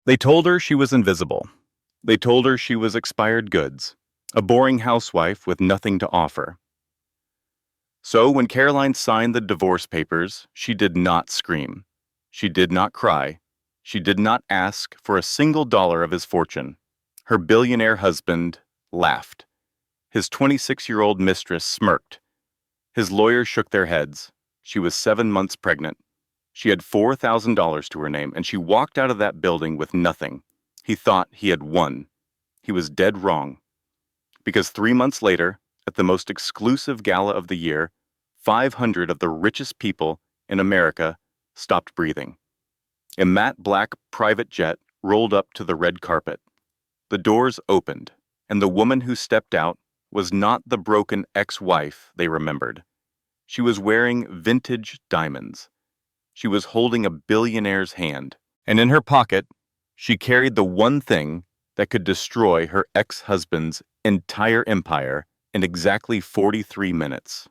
They told her she was invisible. They told her she was expired goods, a boring housewife with nothing to offer. So when Caroline signed the divorce papers, she did not scream. She did not cry. She did not ask for a single dollar of his fortune. Her billionaire husband laughed. His 26-year-old mistress smirked. His lawyers shook their heads. She was 7 months pregnant. She had $4,000 to her name, and she walked out of that building with nothing. He thought he had won. He was dead wrong. Because 3 months later, at the most exclusive gala of the year, 500 of the richest people in America stopped breathing. A matte black private jet rolled up to the red carpet. The doors opened, and the woman who stepped out was not the broken ex-wife they remembered. She was wearing vintage diamonds. She was holding a billionaire's hand, and in her pocket, she carried the one thing that could destroy her ex-husband's entire empire in exactly 43 minutes.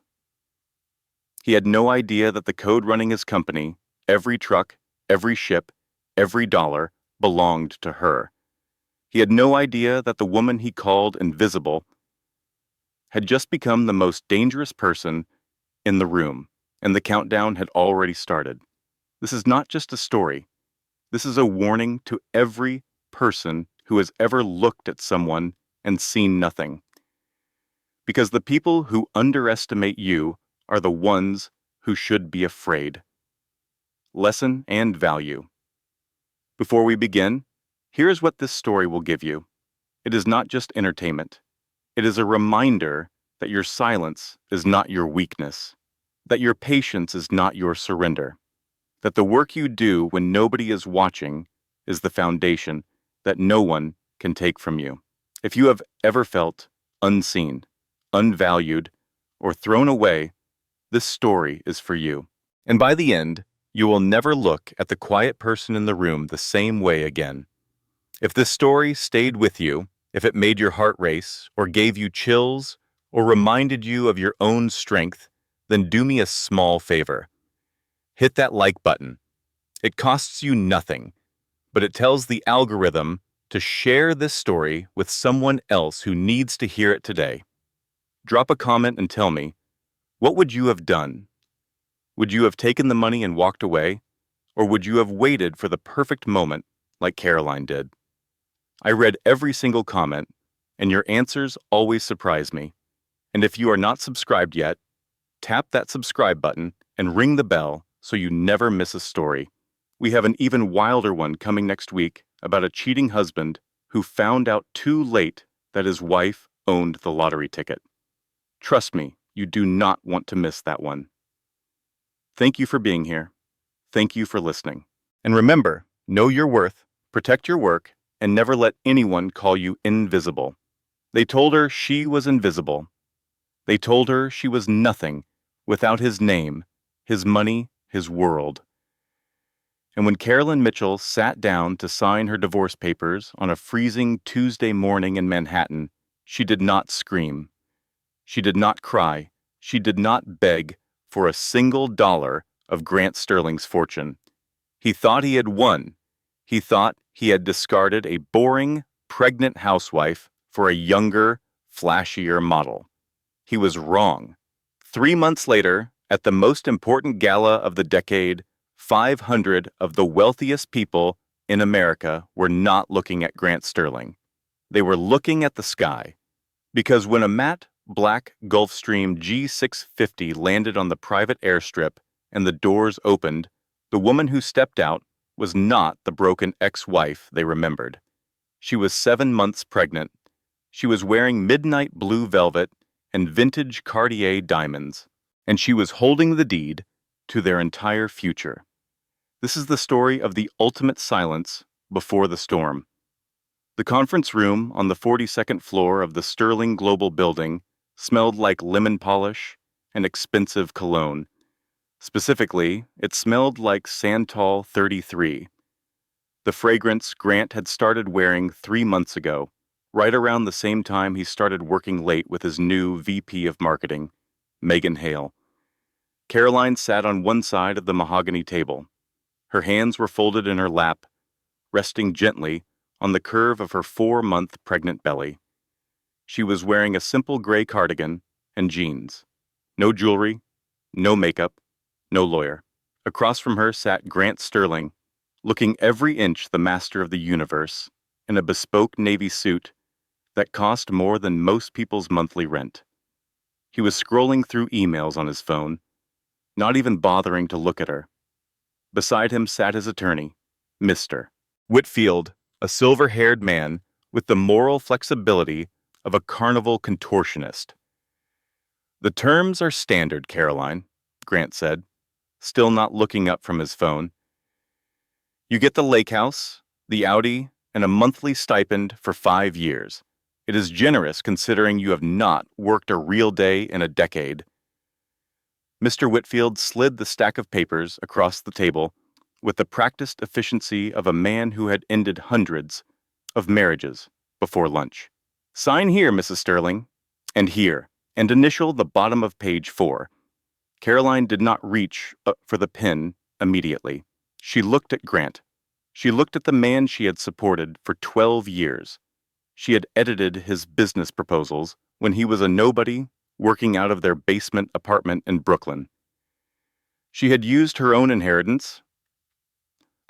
He had no idea that the code running his company, every truck, every ship, every dollar, belonged to her. He had no idea that the woman he called invisible had just become the most dangerous person in the room, and the countdown had already started. This is not just a story. This is a warning to every person who has ever looked at someone and seen nothing. Because the people who underestimate you are the ones who should be afraid. Lesson and value. Before we begin, here's what this story will give you. It is not just entertainment. It is a reminder that your silence is not your weakness, that your patience is not your surrender, that the work you do when nobody is watching is the foundation that no one can take from you. If you have ever felt unseen, unvalued, or thrown away, this story is for you. And by the end, you will never look at the quiet person in the room the same way again. If this story stayed with you, if it made your heart race, or gave you chills, or reminded you of your own strength, then do me a small favor. Hit that like button. It costs you nothing, but it tells the algorithm to share this story with someone else who needs to hear it today. Drop a comment and tell me, what would you have done? Would you have taken the money and walked away? Or would you have waited for the perfect moment like Caroline did? I read every single comment, and your answers always surprise me. And if you are not subscribed yet, tap that subscribe button and ring the bell so you never miss a story. We have an even wilder one coming next week about a cheating husband who found out too late that his wife owned the lottery ticket. Trust me, you do not want to miss that one. Thank you for being here. Thank you for listening. And remember, know your worth, protect your work, and never let anyone call you invisible. They told her she was invisible. They told her she was nothing without his name, his money, his world. And when Carolyn Mitchell sat down to sign her divorce papers on a freezing Tuesday morning in Manhattan, she did not scream. She did not cry. She did not beg for a single dollar of Grant Sterling's fortune. He thought he had won. He thought he had discarded a boring, pregnant housewife for a younger, flashier model. He was wrong. 3 months later, at the most important gala of the decade, 500 of the wealthiest people in America were not looking at Grant Sterling. They were looking at the sky. Because when a matte black Gulfstream G650 landed on the private airstrip and the doors opened, the woman who stepped out was not the broken ex-wife they remembered. She was 7 months pregnant. She was wearing midnight blue velvet and vintage Cartier diamonds, and she was holding the deed to their entire future. This is the story of the ultimate silence before the storm. The conference room on the 42nd floor of the Sterling Global Building smelled like lemon polish and expensive cologne. Specifically, it smelled like Santal 33, the fragrance Grant had started wearing 3 months ago, right around the same time he started working late with his new VP of Marketing, Megan Hale. Caroline sat on one side of the mahogany table. Her hands were folded in her lap, resting gently on the curve of her 4-month pregnant belly. She was wearing a simple gray cardigan and jeans. No jewelry, no makeup, no lawyer. Across from her sat Grant Sterling, looking every inch the master of the universe, in a bespoke navy suit that cost more than most people's monthly rent. He was scrolling through emails on his phone, not even bothering to look at her. Beside him sat his attorney, Mr. Whitfield, a silver-haired man with the moral flexibility of a carnival contortionist. "The terms are standard, Caroline," Grant said, still not looking up from his phone. "You get the lake house, the Audi, and a monthly stipend for 5 years. It is generous considering you have not worked a real day in a decade." Mr. Whitfield slid the stack of papers across the table with the practiced efficiency of a man who had ended hundreds of marriages before lunch. "Sign here, Mrs. Sterling, and here, and initial the bottom of page 4. Caroline did not reach for the pen immediately. She looked at Grant. She looked at the man she had supported for 12 years. She had edited his business proposals when he was a nobody working out of their basement apartment in Brooklyn. She had used her own inheritance,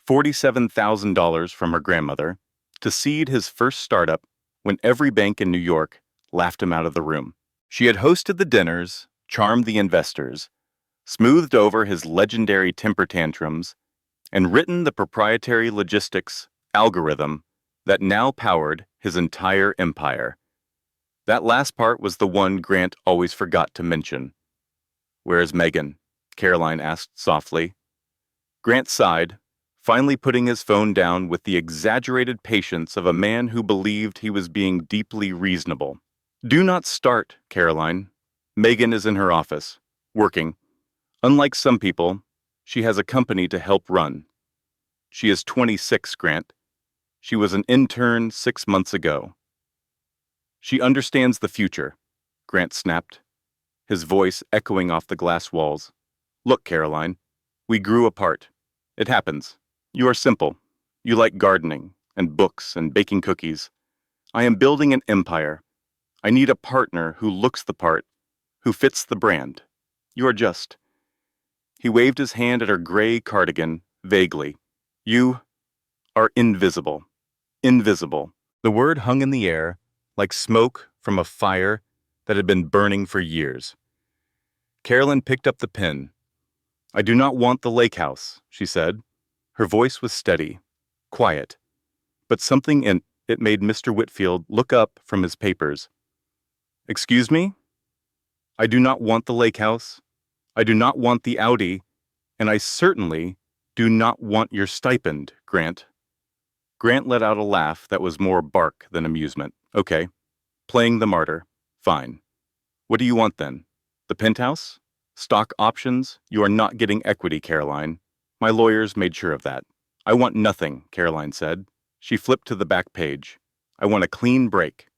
$47,000 from her grandmother, to seed his first startup when every bank in New York laughed him out of the room. She had hosted the dinners, charmed the investors, smoothed over his legendary temper tantrums, and written the proprietary logistics algorithm that now powered his entire empire. That last part was the one Grant always forgot to mention. "Where is Megan?" Caroline asked softly. Grant sighed, finally putting his phone down with the exaggerated patience of a man who believed he was being deeply reasonable. "Do not start, Caroline. Megan is in her office, working. Unlike some people, she has a company to help run. She is 26, Grant. She was an intern 6 months ago." "She understands the future," Grant snapped, his voice echoing off the glass walls. "Look, Caroline, we grew apart. It happens. You are simple. You like gardening and books and baking cookies. I am building an empire. I need a partner who looks the part, who fits the brand. You are just—" He waved his hand at her gray cardigan, vaguely. "You are invisible. Invisible." The word hung in the air like smoke from a fire that had been burning for years. Caroline picked up the pen. "I do not want the lake house," she said. Her voice was steady, quiet, but something in it made Mr. Whitfield look up from his papers. "Excuse me? I do not want the lake house. I do not want the Audi, and I certainly do not want your stipend, Grant." Grant let out a laugh that was more bark than amusement. "Okay, playing the martyr. Fine. What do you want then? The penthouse? Stock options? You are not getting equity, Caroline. My lawyers made sure of that." "I want nothing," Caroline said. She flipped to the back page. "I want a clean break.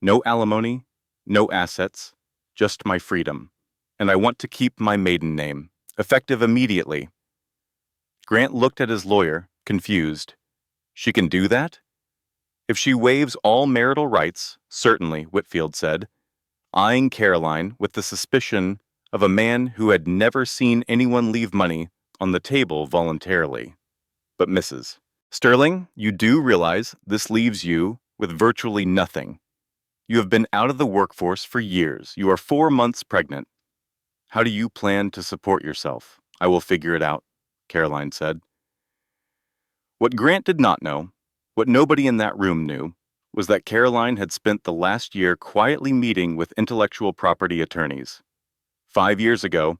No alimony, no assets, just my freedom. And I want to keep my maiden name, effective immediately." Grant looked at his lawyer, confused. "She can do that?" "If she waives all marital rights, certainly," Whitfield said, eyeing Caroline with the suspicion of a man who had never seen anyone leave money on the table voluntarily. "But Mrs. Sterling, you do realize this leaves you with virtually nothing. You have been out of the workforce for years. You are 4 months pregnant. How do you plan to support yourself?" "I will figure it out," Caroline said. What Grant did not know, what nobody in that room knew, was that Caroline had spent the last year quietly meeting with intellectual property attorneys. 5 years ago,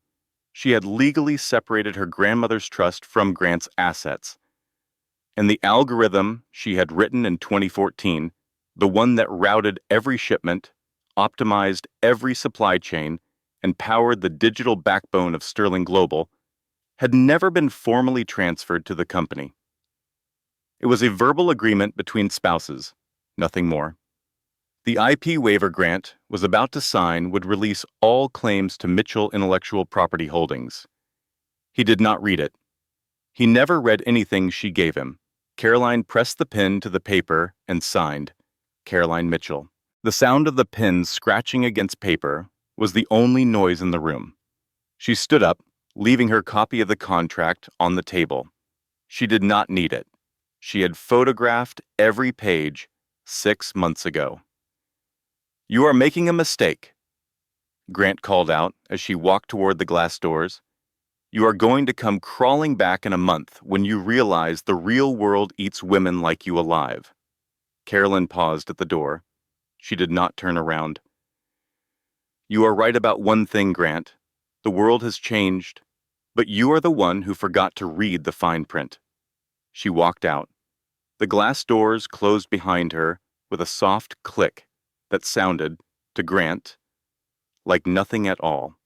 she had legally separated her grandmother's trust from Grant's assets. And the algorithm she had written in 2014, the one that routed every shipment, optimized every supply chain, and powered the digital backbone of Sterling Global, had never been formally transferred to the company. It was a verbal agreement between spouses, nothing more. The IP waiver Grant was about to sign would release all claims to Mitchell Intellectual Property Holdings. He did not read it. He never read anything she gave him, Caroline pressed the pen to the paper and signed, Caroline Mitchell. The sound of the pen scratching against paper was the only noise in the room. She stood up, leaving her copy of the contract on the table. She did not need it. She had photographed every page 6 months ago. "You are making a mistake," Grant called out as she walked toward the glass doors. "You are going to come crawling back in a month when you realize the real world eats women like you alive." Carolyn paused at the door. She did not turn around. "You are right about one thing, Grant. The world has changed, but you are the one who forgot to read the fine print." She walked out. The glass doors closed behind her with a soft click that sounded, to Grant, like nothing at all.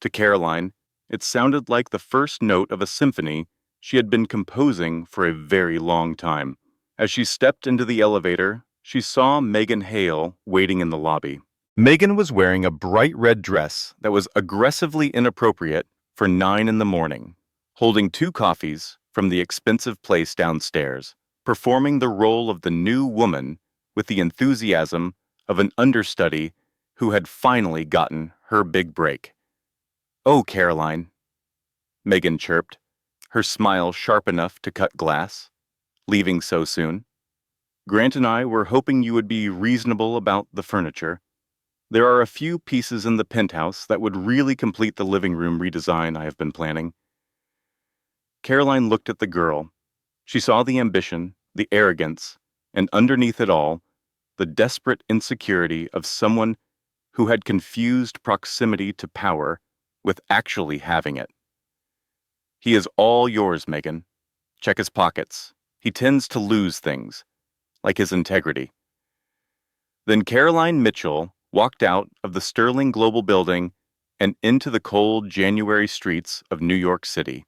To Caroline, it sounded like the first note of a symphony she had been composing for a very long time. As she stepped into the elevator, she saw Megan Hale waiting in the lobby. Megan was wearing a bright red dress that was aggressively inappropriate for 9 in the morning, holding 2 coffees from the expensive place downstairs, performing the role of the new woman with the enthusiasm of an understudy who had finally gotten her big break. "Oh, Caroline," Megan chirped, her smile sharp enough to cut glass. "Leaving so soon? Grant and I were hoping you would be reasonable about the furniture. There are a few pieces in the penthouse that would really complete the living room redesign I have been planning." Caroline looked at the girl. She saw the ambition, the arrogance, and underneath it all, the desperate insecurity of someone who had confused proximity to power with actually having it. "He is all yours, Megan. Check his pockets. He tends to lose things, like his integrity." Then Caroline Mitchell walked out of the Sterling Global Building and into the cold January streets of New York City.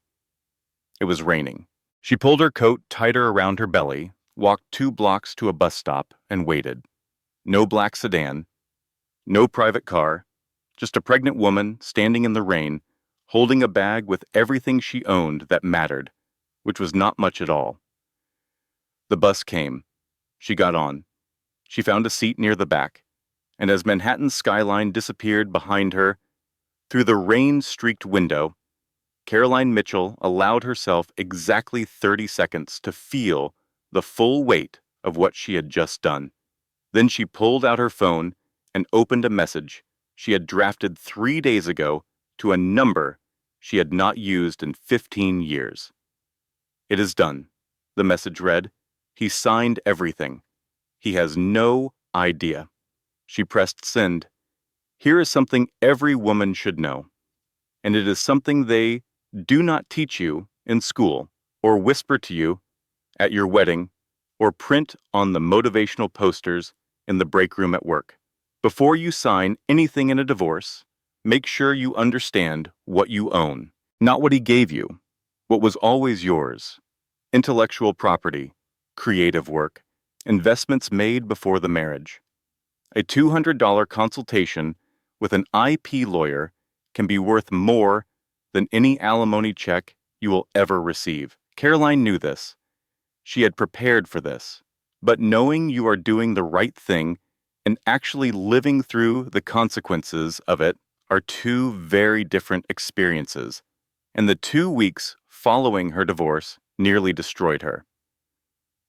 It was raining. She pulled her coat tighter around her belly, walked 2 blocks to a bus stop, and waited. No black sedan, no private car, just a pregnant woman standing in the rain, holding a bag with everything she owned that mattered, which was not much at all. The bus came. She got on. She found a seat near the back, and as Manhattan's skyline disappeared behind her, through the rain-streaked window, Caroline Mitchell allowed herself exactly 30 seconds to feel the full weight of what she had just done. Then she pulled out her phone and opened a message she had drafted 3 days ago to a number she had not used in 15 years. "It is done," the message read. "He signed everything. He has no idea." She pressed send. Here is something every woman should know, and it is something they do not teach you in school, or whisper to you at your wedding, or print on the motivational posters in the break room at work. Before you sign anything in a divorce, make sure you understand what you own, not what he gave you, what was always yours: intellectual property, creative work, investments made before the marriage. A $200 consultation with an IP lawyer can be worth more than any alimony check you will ever receive. Caroline knew this. She had prepared for this. But knowing you are doing the right thing and actually living through the consequences of it are 2 very different experiences, and the 2 weeks following her divorce nearly destroyed her.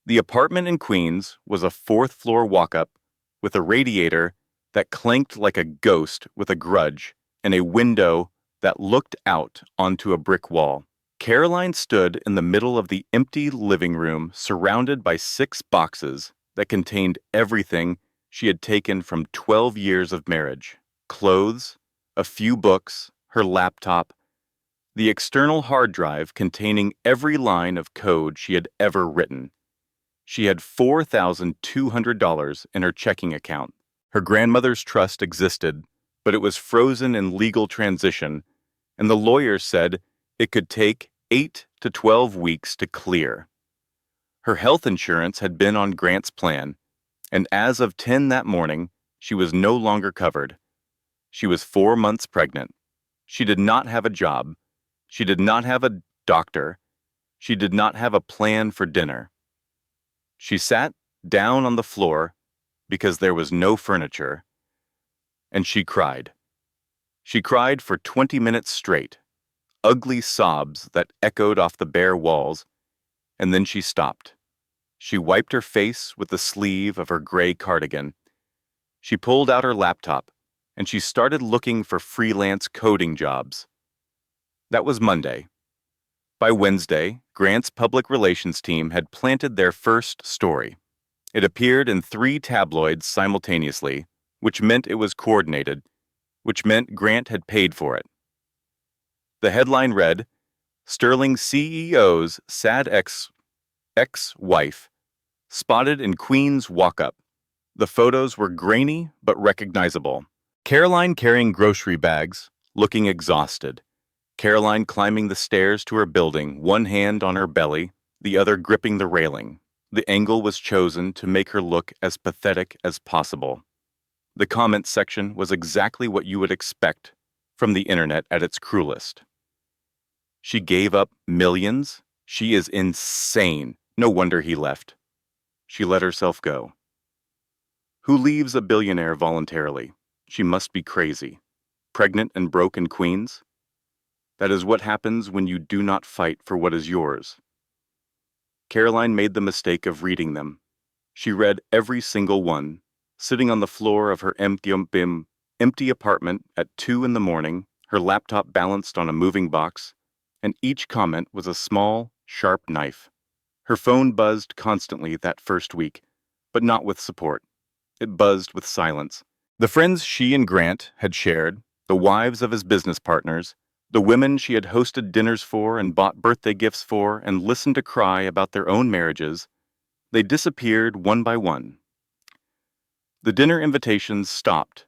The apartment in Queens was a 4th-floor walk-up with a radiator that clanked like a ghost with a grudge and a window that looked out onto a brick wall. Caroline stood in the middle of the empty living room surrounded by 6 boxes that contained everything she had taken from 12 years of marriage: clothes, a few books, her laptop, the external hard drive containing every line of code she had ever written. She had $4,200 in her checking account. Her grandmother's trust existed, but it was frozen in legal transition, and the lawyers said it could take 8 to 12 weeks to clear. Her health insurance had been on Grant's plan, and as of 10 that morning, she was no longer covered. She was 4 months pregnant. She did not have a job. She did not have a doctor. She did not have a plan for dinner. She sat down on the floor because there was no furniture, and she cried. She cried for 20 minutes straight, ugly sobs that echoed off the bare walls, and then she stopped. She wiped her face with the sleeve of her gray cardigan. She pulled out her laptop, and she started looking for freelance coding jobs. That was Monday. By Wednesday, Grant's public relations team had planted their first story. It appeared in 3 tabloids simultaneously, which meant it was coordinated, which meant Grant had paid for it. The headline read, Sterling CEO's sad ex-wife spotted in Queens walk-up. The photos were grainy but recognizable. Caroline carrying grocery bags, looking exhausted. Caroline climbing the stairs to her building, one hand on her belly, the other gripping the railing. The angle was chosen to make her look as pathetic as possible. The comments section was exactly what you would expect from the internet at its cruelest. She gave up millions? She is insane. No wonder he left. She let herself go. Who leaves a billionaire voluntarily? She must be crazy. Pregnant and broke in Queens? That is what happens when you do not fight for what is yours. Caroline made the mistake of reading them. She read every single one, sitting on the floor of her empty apartment at 2 in the morning, her laptop balanced on a moving box, and each comment was a small, sharp knife. Her phone buzzed constantly that first week, but not with support. It buzzed with silence. The friends she and Grant had shared, the wives of his business partners, the women she had hosted dinners for and bought birthday gifts for and listened to cry about their own marriages, they disappeared one by one. The dinner invitations stopped.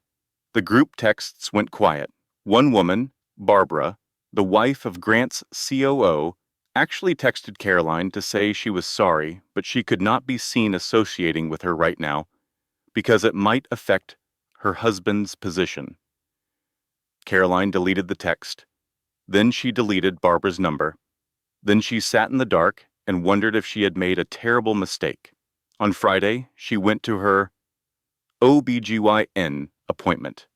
The group texts went quiet. One woman, Barbara, the wife of Grant's COO, actually texted Caroline to say she was sorry, but she could not be seen associating with her right now because it might affect her husband's position. Caroline deleted the text. Then she deleted Barbara's number. Then she sat in the dark and wondered if she had made a terrible mistake. On Friday, she went to her OBGYN appointment.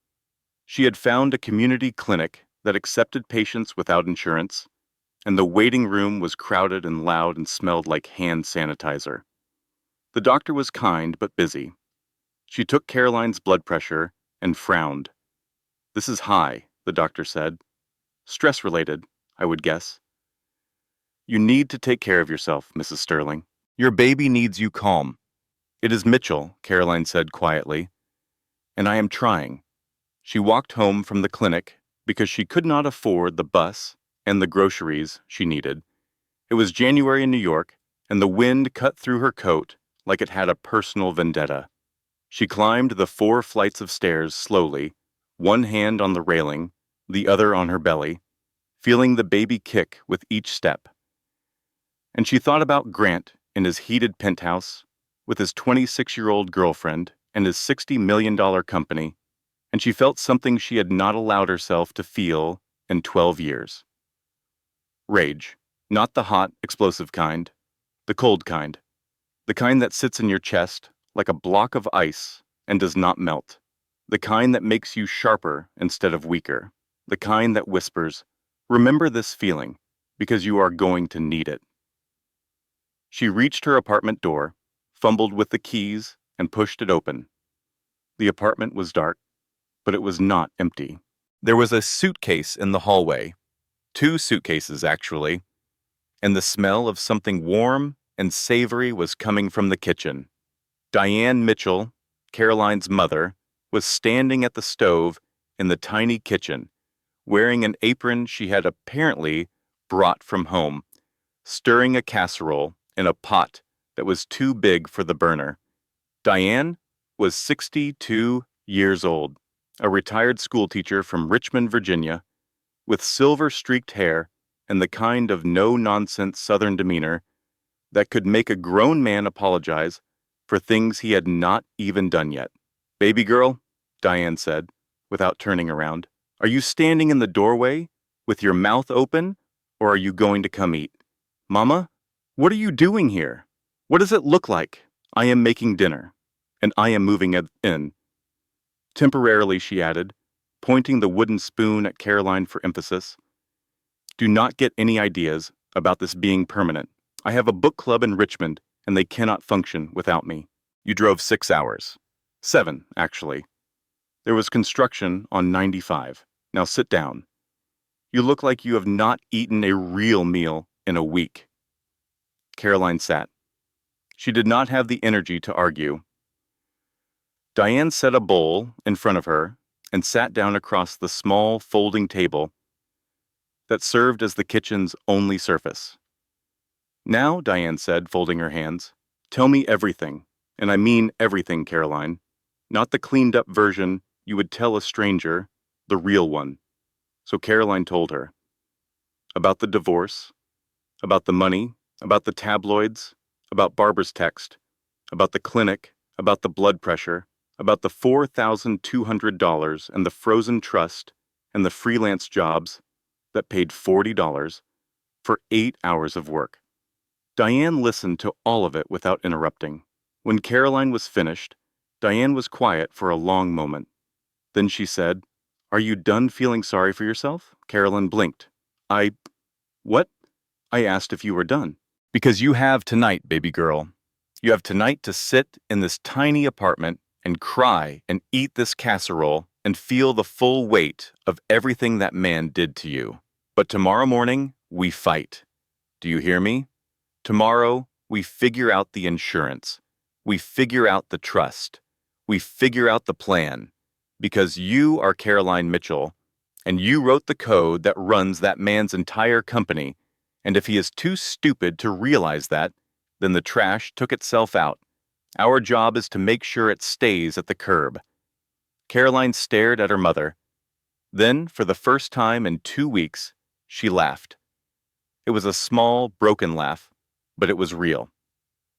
She had found a community clinic that accepted patients without insurance, and the waiting room was crowded and loud and smelled like hand sanitizer. The doctor was kind but busy. She took Caroline's blood pressure and frowned. "This is high," the doctor said. "Stress-related, I would guess." "You need to take care of yourself, Mrs. Sterling. Your baby needs you calm." "It is Mitchell," Caroline said quietly, "and I am trying." She walked home from the clinic because she could not afford the bus and the groceries she needed. It was January in New York, and the wind cut through her coat like it had a personal vendetta. She climbed the 4 flights of stairs slowly, one hand on the railing, the other on her belly, feeling the baby kick with each step. And she thought about Grant in his heated penthouse, with his 26-year-old girlfriend and his $60 million company, and she felt something she had not allowed herself to feel in 12 years. Rage. Not the hot, explosive kind. The cold kind. The kind that sits in your chest like a block of ice and does not melt. The kind that makes you sharper instead of weaker. The kind that whispers, "Remember this feeling, because you are going to need it." She reached her apartment door, fumbled with the keys, and pushed it open. The apartment was dark, but it was not empty. There was a suitcase in the hallway. 2 suitcases, actually, and the smell of something warm and savory was coming from the kitchen. Diane Mitchell, Caroline's mother, was standing at the stove in the tiny kitchen, wearing an apron she had apparently brought from home, stirring a casserole in a pot that was too big for the burner. Diane was 62 years old, a retired schoolteacher from Richmond, Virginia, with silver-streaked hair and the kind of no-nonsense Southern demeanor that could make a grown man apologize for things he had not even done yet. "Baby girl," Diane said, without turning around, "are you standing in the doorway with your mouth open, or are you going to come eat?" "Mama, what are you doing here?" What does it look like? I am making dinner, and I am moving it in. Temporarily, she added, pointing the wooden spoon at Caroline for emphasis. Do not get any ideas about this being permanent. I have a book club in Richmond, and they cannot function without me. You drove 6 hours. 7, actually. There was construction on 95. Now sit down. You look like you have not eaten a real meal in a week. Caroline sat. She did not have the energy to argue. Diane set a bowl in front of her and sat down across the small folding table that served as the kitchen's only surface. Now, Diane said, folding her hands, tell me everything, and I mean everything, Caroline. Not the cleaned-up version you would tell a stranger, the real one. So Caroline told her. About the divorce, about the money, about the tabloids, about Barbara's text, about the clinic, about the blood pressure, about the $4,200 and the frozen trust and the freelance jobs that paid $40 for 8 hours of work. Diane listened to all of it without interrupting. When Caroline was finished, Diane was quiet for a long moment. Then she said, Are you done feeling sorry for yourself? Caroline blinked. What? I asked if you were done. Because you have tonight, baby girl. You have tonight to sit in this tiny apartment and cry and eat this casserole and feel the full weight of everything that man did to you. But tomorrow morning, we fight. Do you hear me? Tomorrow, we figure out the insurance. We figure out the trust. We figure out the plan. Because you are Caroline Mitchell, and you wrote the code that runs that man's entire company, and if he is too stupid to realize that, then the trash took itself out. Our job is to make sure it stays at the curb. Caroline stared at her mother. Then, for the first time in 2 weeks, she laughed. It was a small, broken laugh, but it was real.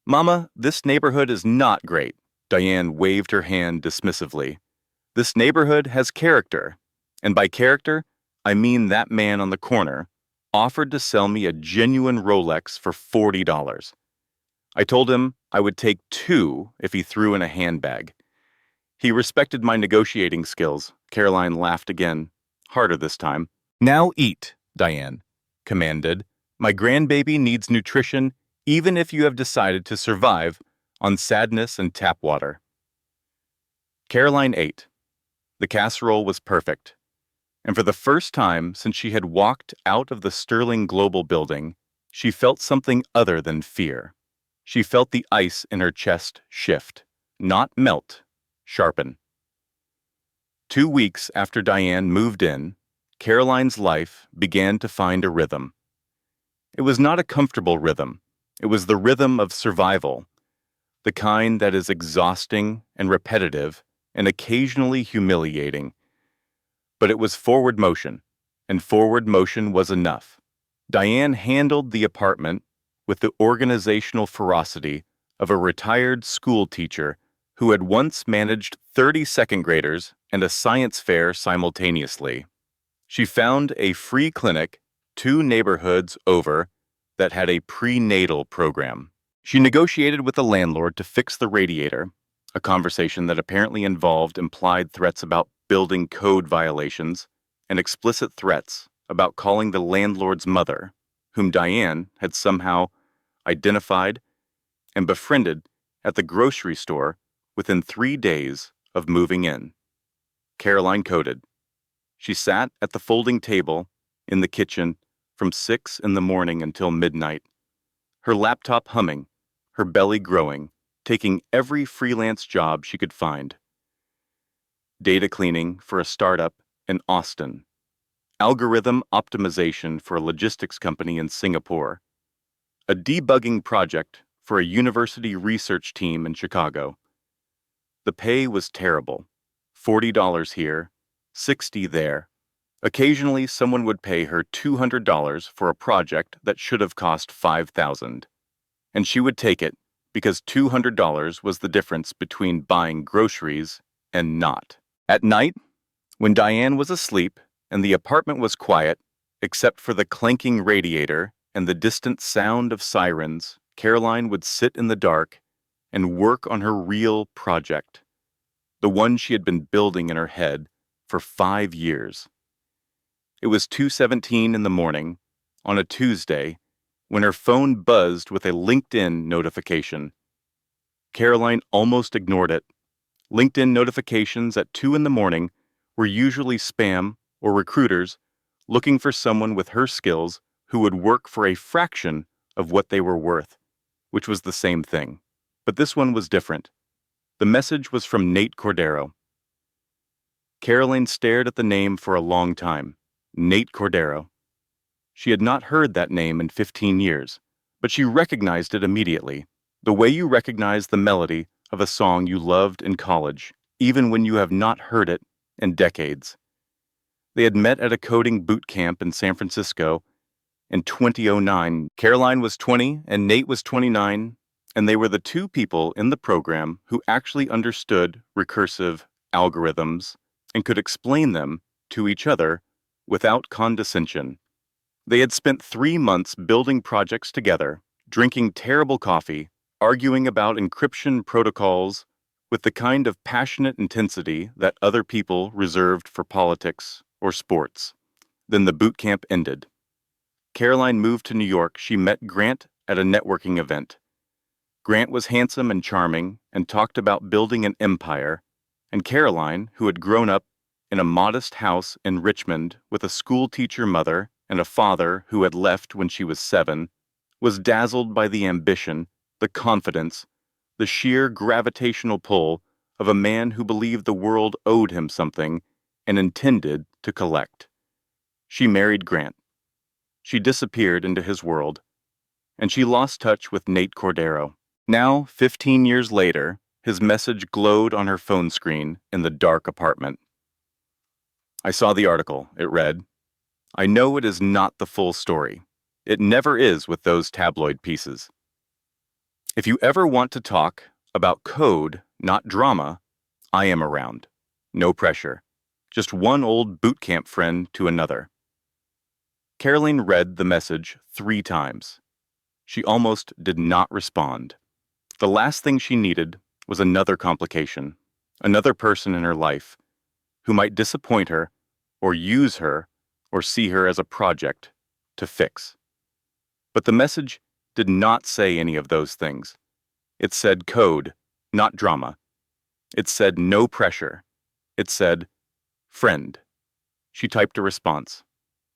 Mama, this neighborhood is not great. Diane waved her hand dismissively. This neighborhood has character, and by character, I mean that man on the corner offered to sell me a genuine Rolex for $40. I told him I would take 2 if he threw in a handbag. He respected my negotiating skills. Caroline laughed again, harder this time. Now eat, Diane commanded. My grandbaby needs nutrition even if you have decided to survive on sadness and tap water. Caroline ate. The casserole was perfect. And for the first time since she had walked out of the Sterling Global building, she felt something other than fear. She felt the ice in her chest shift, not melt, sharpen. 2 weeks after Diane moved in, Caroline's life began to find a rhythm. It was not a comfortable rhythm. It was the rhythm of survival, the kind that is exhausting and repetitive and occasionally humiliating. But it was forward motion, and forward motion was enough. Diane handled the apartment with the organizational ferocity of a retired school teacher who had once managed 30 second graders and a science fair simultaneously. She found a free clinic 2 neighborhoods over that had a prenatal program. She negotiated with the landlord to fix the radiator, a conversation that apparently involved implied threats about building code violations and explicit threats about calling the landlord's mother, whom Diane had somehow identified and befriended at the grocery store within 3 days of moving in. Caroline coded. She sat at the folding table in the kitchen from 6 in the morning until midnight, her laptop humming, her belly growing, taking every freelance job she could find. Data cleaning for a startup in Austin, algorithm optimization for a logistics company in Singapore, a debugging project for a university research team in Chicago. The pay was terrible, $40 here, $60 there. Occasionally, someone would pay her $200 for a project that should have cost $5,000, and she would take it because $200 was the difference between buying groceries and not. At night, when Diane was asleep and the apartment was quiet, except for the clanking radiator and the distant sound of sirens, Caroline would sit in the dark and work on her real project, the one she had been building in her head for 5 years. It was 2:17 in the morning, on a Tuesday, when her phone buzzed with a LinkedIn notification. Caroline almost ignored it. LinkedIn notifications at 2 in the morning were usually spam or recruiters looking for someone with her skills who would work for a fraction of what they were worth, which was the same thing. But this one was different. The message was from Nate Cordero. Caroline stared at the name for a long time. Nate Cordero. She had not heard that name in 15 years, but she recognized it immediately, the way you recognize the melody of a song you loved in college, even when you have not heard it in decades. They had met at a coding boot camp in San Francisco in 2009. Caroline was 20 and Nate was 29, and they were the two people in the program who actually understood recursive algorithms and could explain them to each other without condescension. They had spent 3 months building projects together, drinking terrible coffee, arguing about encryption protocols with the kind of passionate intensity that other people reserved for politics or sports. Then the boot camp ended. Caroline moved to New York. She met Grant at a networking event. Grant was handsome and charming and talked about building an empire, and Caroline, who had grown up in a modest house in Richmond with a school teacher mother and a father who had left when she was 7, was dazzled by the ambition, the confidence, the sheer gravitational pull of a man who believed the world owed him something and intended to collect. She married Grant. She disappeared into his world, and she lost touch with Nate Cordero. Now, 15 years later, his message glowed on her phone screen in the dark apartment. I saw the article. It read, "I know it is not the full story. It never is with those tabloid pieces. If you ever want to talk about code, not drama, I am around. No pressure. Just one old boot camp friend to another." Caroline read the message 3 times. She almost did not respond. The last thing she needed was another complication, another person in her life who might disappoint her or use her or see her as a project to fix. But the message did not say any of those things. It said code, not drama. It said no pressure. It said, friend. She typed a response.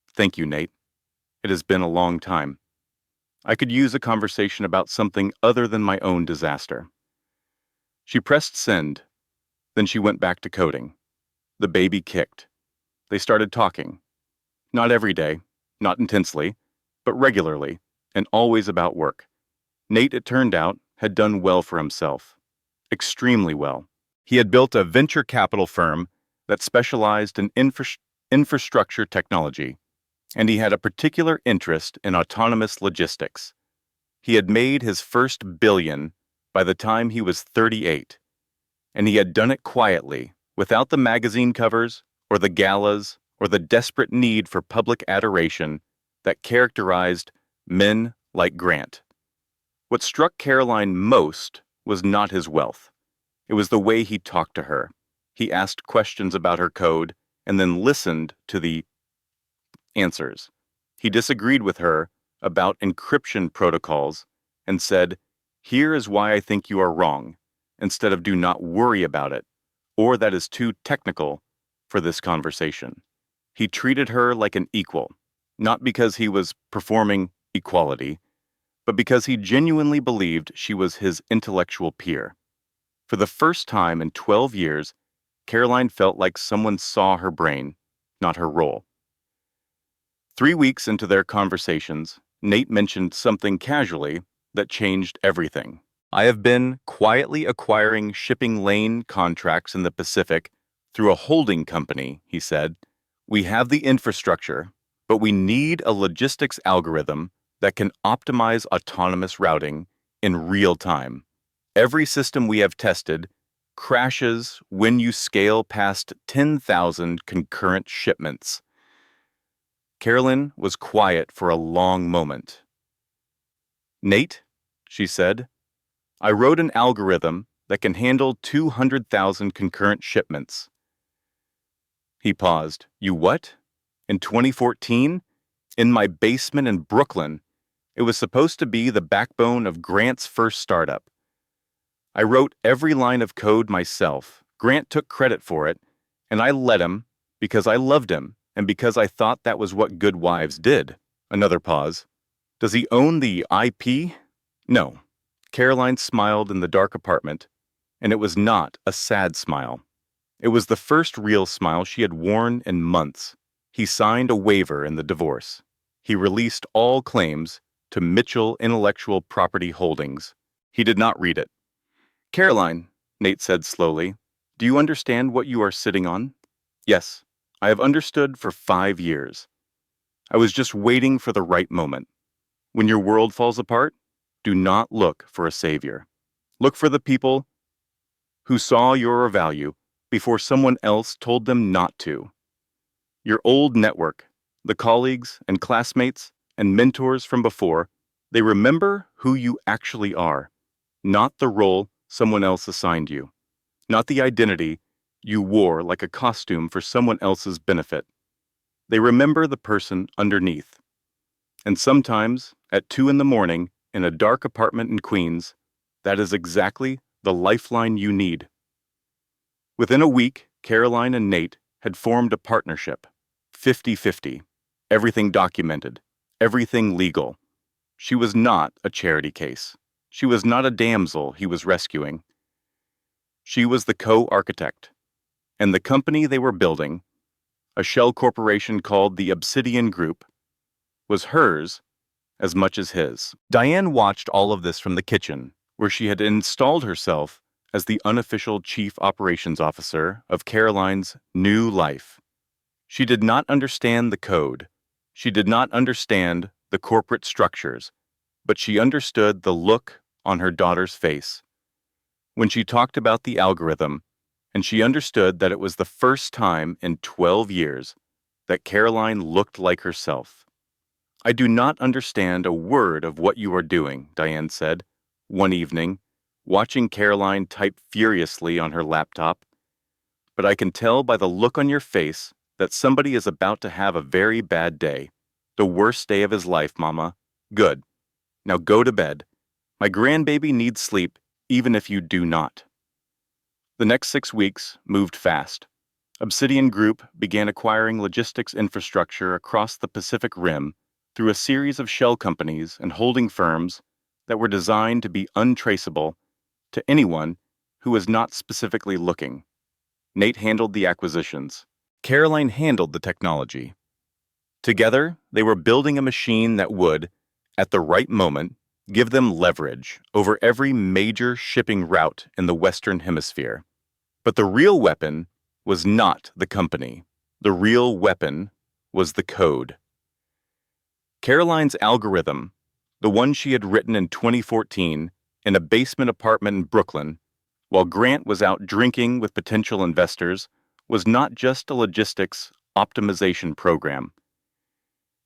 "Thank you, Nate. It has been a long time. I could use a conversation about something other than my own disaster." She pressed send. Then she went back to coding. The baby kicked. They started talking. Not every day, not intensely, but regularly, and always about work. Nate, it turned out, had done well for himself. Extremely well. He had built a venture capital firm that specialized in infrastructure technology, and he had a particular interest in autonomous logistics. He had made his first billion by the time he was 38, and he had done it quietly, without the magazine covers or the galas or the desperate need for public adoration that characterized men like Grant. What struck Caroline most was not his wealth. It was the way he talked to her. He asked questions about her code and then listened to the answers. He disagreed with her about encryption protocols and said, "Here is why I think you are wrong," instead of "do not worry about it," or "that is too technical for this conversation." He treated her like an equal, not because he was performing equality, but because he genuinely believed she was his intellectual peer. For the first time in 12 years, Caroline felt like someone saw her brain, not her role. 3 weeks into their conversations, Nate mentioned something casually that changed everything. "I have been quietly acquiring shipping lane contracts in the Pacific through a holding company," he said. "We have the infrastructure, but we need a logistics algorithm that can optimize autonomous routing in real time. Every system we have tested crashes when you scale past 10,000 concurrent shipments." Caroline was quiet for a long moment. "Nate," she said. I wrote an algorithm that can handle 200,000 concurrent shipments. He paused. You what? In 2014? In my basement in Brooklyn. It was supposed to be the backbone of Grant's first startup. I wrote every line of code myself. Grant took credit for it, and I let him because I loved him and because I thought that was what good wives did. Another pause. Does he own the IP? No. Caroline smiled in the dark apartment, and it was not a sad smile. It was the first real smile she had worn in months. He signed a waiver in the divorce. He released all claims to Mitchell Intellectual Property Holdings. He did not read it. Caroline, Nate said slowly, do you understand what you are sitting on? Yes, I have understood for 5 years. I was just waiting for the right moment. When your world falls apart, do not look for a savior. Look for the people who saw your value before someone else told them not to. Your old network, the colleagues and classmates and mentors from before, they remember who you actually are, not the role someone else assigned you, not the identity you wore like a costume for someone else's benefit. They remember the person underneath. And sometimes, at 2 in the morning, in a dark apartment in Queens, that is exactly the lifeline you need. Within a week, Caroline and Nate had formed a partnership, 50-50, everything documented, everything legal. She was not a charity case. She was not a damsel he was rescuing. She was the co-architect, and the company they were building, a shell corporation called the Obsidian Group, was hers as much as his. Diane watched all of this from the kitchen, where she had installed herself as the unofficial chief operations officer of Caroline's new life. She did not understand the code. She did not understand the corporate structures, but she understood the look on her daughter's face when she talked about the algorithm, and she understood that it was the first time in 12 years that Caroline looked like herself. I do not understand a word of what you are doing, Diane said, one evening, watching Caroline type furiously on her laptop. But I can tell by the look on your face that somebody is about to have a very bad day. The worst day of his life, Mama. Good. Now go to bed. My grandbaby needs sleep, even if you do not. The next 6 weeks moved fast. Obsidian Group began acquiring logistics infrastructure across the Pacific Rim through a series of shell companies and holding firms that were designed to be untraceable to anyone who was not specifically looking. Nate handled the acquisitions. Caroline handled the technology. Together, they were building a machine that would, at the right moment, give them leverage over every major shipping route in the Western Hemisphere. But the real weapon was not the company. The real weapon was the code. Caroline's algorithm, the one she had written in 2014 in a basement apartment in Brooklyn, while Grant was out drinking with potential investors, was not just a logistics optimization program.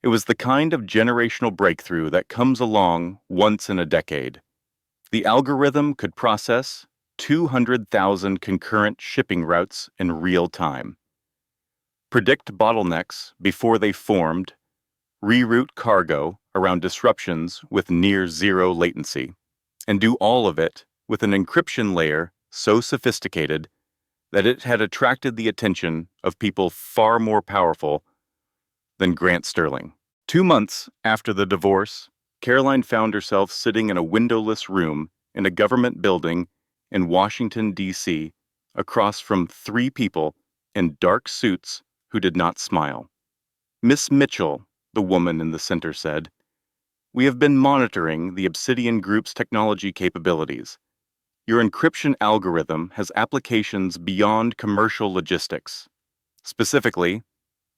It was the kind of generational breakthrough that comes along once in a decade. The algorithm could process 200,000 concurrent shipping routes in real time, predict bottlenecks before they formed, reroute cargo around disruptions with near zero latency, and do all of it with an encryption layer so sophisticated that it had attracted the attention of people far more powerful than Grant Sterling. 2 months after the divorce, Caroline found herself sitting in a windowless room in a government building in Washington, D.C., across from 3 people in dark suits who did not smile. Miss Mitchell, the woman in the center said, we have been monitoring the Obsidian Group's technology capabilities. Your encryption algorithm has applications beyond commercial logistics. Specifically,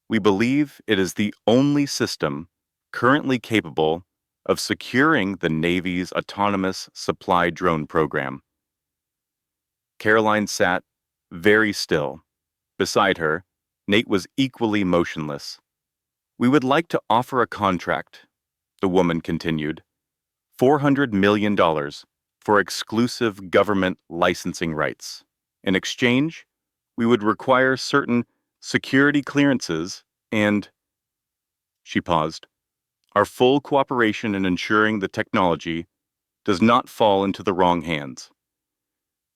we believe it is the only system currently capable of securing the Navy's autonomous supply drone program. Caroline sat very still. Beside her, Nate was equally motionless. We would like to offer a contract, the woman continued, $400 million for exclusive government licensing rights. In exchange, we would require certain security clearances and, she paused, our full cooperation in ensuring the technology does not fall into the wrong hands.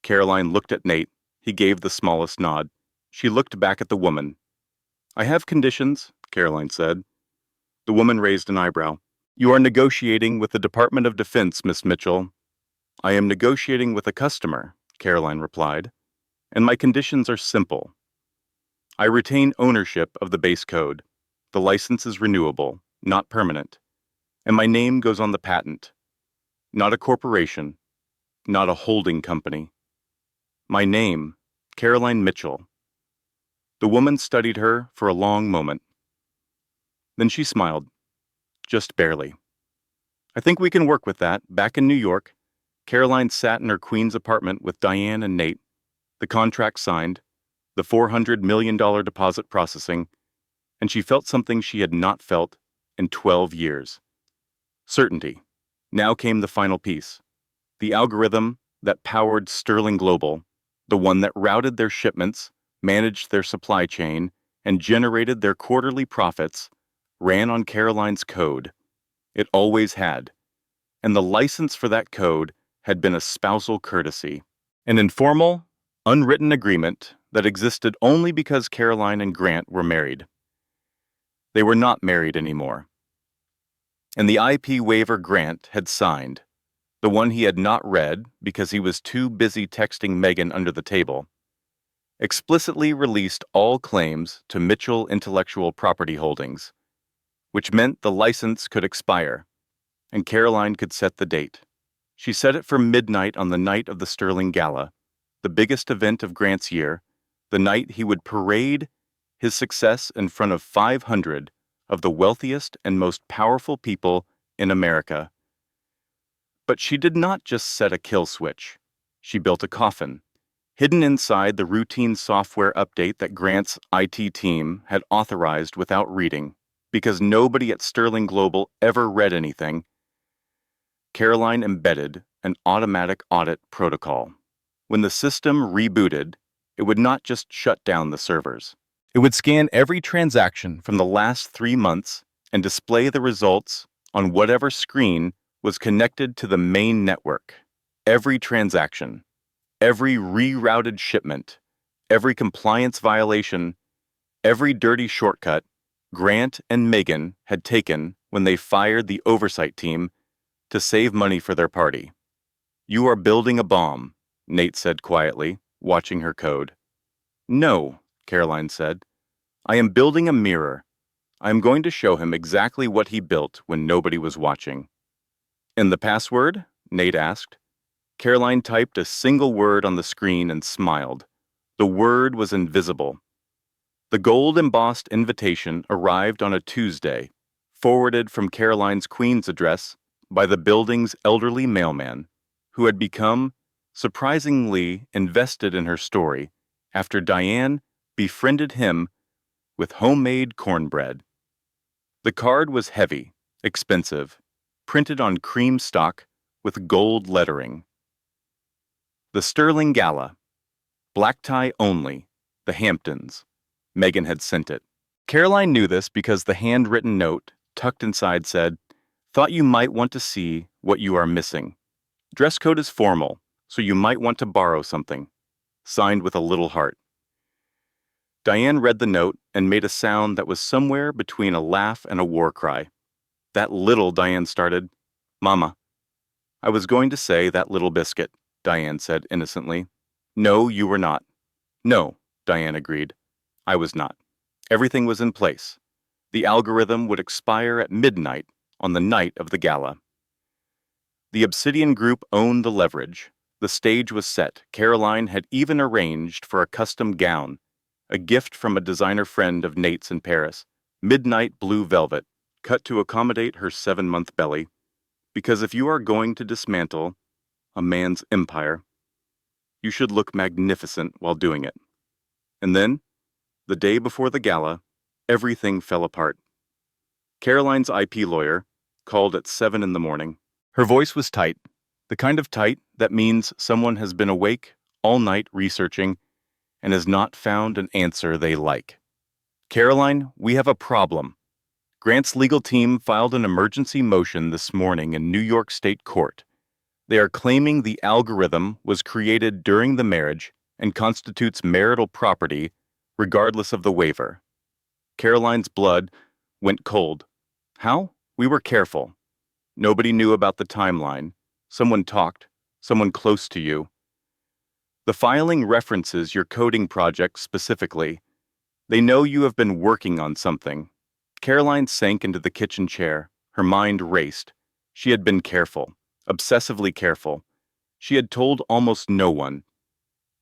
Caroline looked at Nate. He gave the smallest nod. She looked back at the woman. I have conditions, Caroline said. The woman raised an eyebrow. You are negotiating with the Department of Defense, Miss Mitchell. I am negotiating with a customer, Caroline replied, and my conditions are simple. I retain ownership of the base code. The license is renewable, not permanent, and my name goes on the patent. Not a corporation, not a holding company. My name, Caroline Mitchell. The woman studied her for a long moment. Then she smiled, just barely. I think we can work with that. Back in New York, Caroline sat in her Queens apartment with Diane and Nate, the contract signed, the $400 million deposit processing, and she felt something she had not felt in 12 years. Certainty. Now came the final piece. The algorithm that powered Sterling Global, the one that routed their shipments, managed their supply chain, and generated their quarterly profits, ran on Caroline's code. It always had. And the license for that code had been a spousal courtesy, an informal, unwritten agreement that existed only because Caroline and Grant were married. They were not married anymore. And the IP waiver Grant had signed, the one he had not read because he was too busy texting Megan under the table, explicitly released all claims to Mitchell Intellectual Property Holdings, which meant the license could expire, and Caroline could set the date. She set it for midnight on the night of the Sterling Gala, the biggest event of Grant's year, the night he would parade his success in front of 500 of the wealthiest and most powerful people in America. But she did not just set a kill switch. She built a coffin, hidden inside the routine software update that Grant's IT team had authorized without reading, because nobody at Sterling Global ever read anything. Caroline embedded an automatic audit protocol. When the system rebooted, it would not just shut down the servers. It would scan every transaction from the last 3 months and display the results on whatever screen was connected to the main network. Every transaction, every rerouted shipment, every compliance violation, every dirty shortcut Grant and Megan had taken when they fired the oversight team to save money for their party. You are building a bomb, Nate said quietly, watching her code. No, Caroline said. I am building a mirror. I am going to show him exactly what he built when nobody was watching. And the password? Nate asked. Caroline typed a single word on the screen and smiled. The word was invisible. The gold-embossed invitation arrived on a Tuesday, forwarded from Caroline's Queens address by the building's elderly mailman, who had become surprisingly invested in her story after Diane befriended him with homemade cornbread. The card was heavy, expensive, printed on cream stock with gold lettering. The Sterling Gala, black tie only, the Hamptons. Megan had sent it. Caroline knew this because the handwritten note, tucked inside, said, Thought you might want to see what you are missing. Dress code is formal, so you might want to borrow something. Signed with a little heart. Diane read the note and made a sound that was somewhere between a laugh and a war cry. That little, Diane started. Mama. I was going to say that little biscuit, Diane said innocently. No, you were not. No, Diane agreed. I was not. Everything was in place. The algorithm would expire at midnight on the night of the gala. The Obsidian Group owned the leverage. The stage was set. Caroline had even arranged for a custom gown, a gift from a designer friend of Nate's in Paris, midnight blue velvet, cut to accommodate her 7-month belly. Because if you are going to dismantle a man's empire, you should look magnificent while doing it. And then, the day before the gala, everything fell apart. Caroline's IP lawyer called at 7 in the morning. Her voice was tight, the kind of tight that means someone has been awake all night researching and has not found an answer they like. Caroline, we have a problem. Grant's legal team filed an emergency motion this morning in New York State Court. They are claiming the algorithm was created during the marriage and constitutes marital property, regardless of the waiver. Caroline's blood went cold. How? We were careful. Nobody knew about the timeline. Someone talked. Someone close to you. The filing references your coding project specifically. They know you have been working on something. Caroline sank into the kitchen chair. Her mind raced. She had been careful, obsessively careful. She had told almost no one.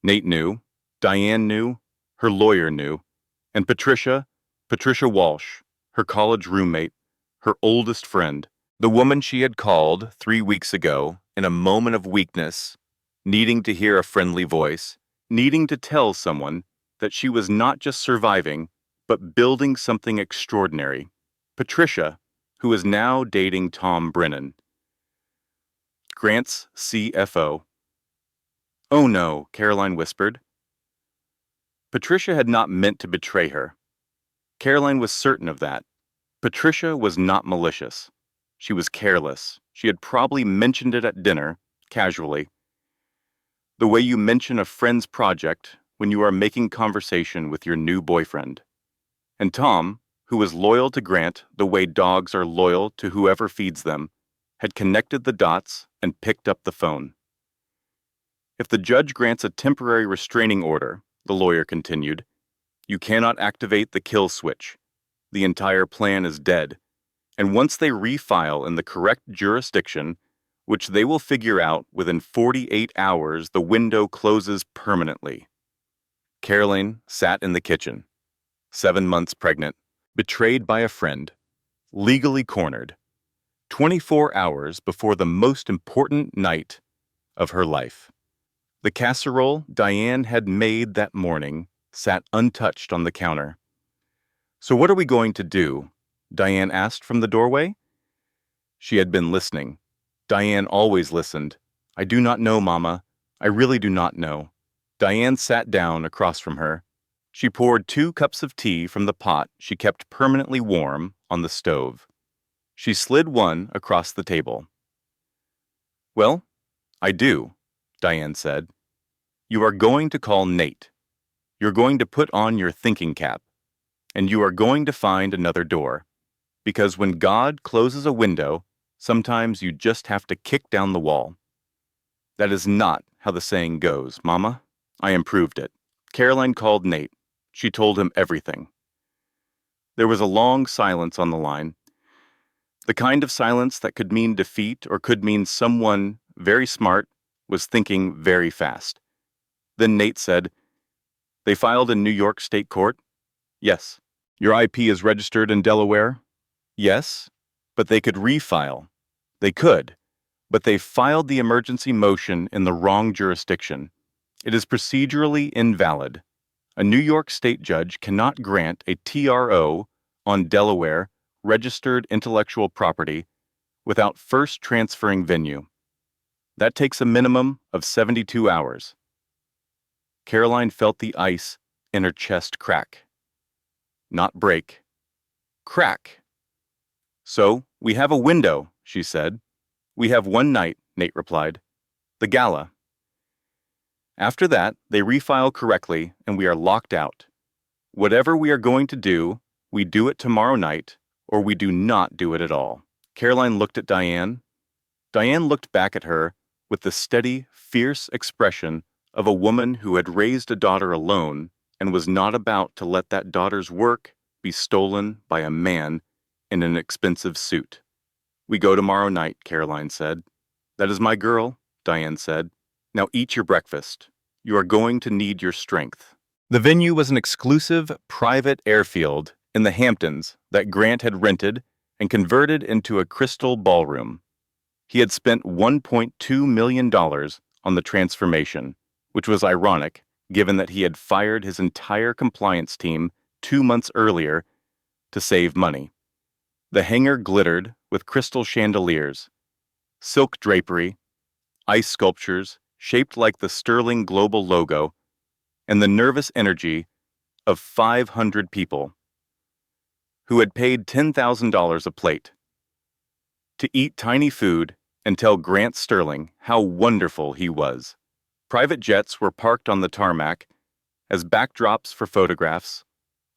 Nate knew, Diane knew, her lawyer knew, and Patricia Walsh, her college roommate, her oldest friend, the woman she had called 3 weeks ago in a moment of weakness, needing to hear a friendly voice, needing to tell someone that she was not just surviving, but building something extraordinary. Patricia, who is now dating Tom Brennan, Grant's CFO. Oh no, Caroline whispered. Patricia had not meant to betray her. Caroline was certain of that. Patricia was not malicious. She was careless. She had probably mentioned it at dinner, casually. The way you mention a friend's project when you are making conversation with your new boyfriend. And Tom, who was loyal to Grant the way dogs are loyal to whoever feeds them, had connected the dots and picked up the phone. If the judge grants a temporary restraining order, the lawyer continued, you cannot activate the kill switch. The entire plan is dead. And once they refile in the correct jurisdiction, which they will figure out within 48 hours, the window closes permanently. Caroline sat in the kitchen, 7 months pregnant, betrayed by a friend, legally cornered, 24 hours before the most important night of her life. The casserole Diane had made that morning sat untouched on the counter. So what are we going to do? Diane asked from the doorway. She had been listening. Diane always listened. I do not know, Mama. I really do not know. Diane sat down across from her. She poured 2 cups of tea from the pot she kept permanently warm on the stove. She slid one across the table. Well, I do, Diane said. You are going to call Nate. You're going to put on your thinking cap. And you are going to find another door. Because when God closes a window, sometimes you just have to kick down the wall. That is not how the saying goes, Mama. I improved it. Caroline called Nate. She told him everything. There was a long silence on the line. The kind of silence that could mean defeat or could mean someone very smart was thinking very fast. Then Nate said, They filed in New York State Court? Yes. Your IP is registered in Delaware? Yes. But they could refile. They could. But they filed the emergency motion in the wrong jurisdiction. It is procedurally invalid. A New York State judge cannot grant a TRO on Delaware registered intellectual property without first transferring venue. That takes a minimum of 72 hours. Caroline felt the ice in her chest crack. Not break. Crack. So, we have a window, she said. We have one night, Nate replied. The Gala. After that, they refile correctly and we are locked out. Whatever we are going to do, we do it tomorrow night, or we do not do it at all. Caroline looked at Diane. Diane looked back at her with the steady, fierce expression of a woman who had raised a daughter alone and was not about to let that daughter's work be stolen by a man in an expensive suit. We go tomorrow night, Caroline said. That is my girl, Diane said. Now eat your breakfast. You are going to need your strength. The venue was an exclusive, private airfield in the Hamptons that Grant had rented and converted into a crystal ballroom. He had spent $1.2 million on the transformation, which was ironic given that he had fired his entire compliance team 2 months earlier to save money. The hangar glittered with crystal chandeliers. silk drapery, ice sculptures shaped like the sterling global logo, and the nervous energy of 500 people who had paid $10,000 a plate to eat tiny food and tell Grant Sterling how wonderful he was. Private jets were parked on the tarmac as backdrops for photographs,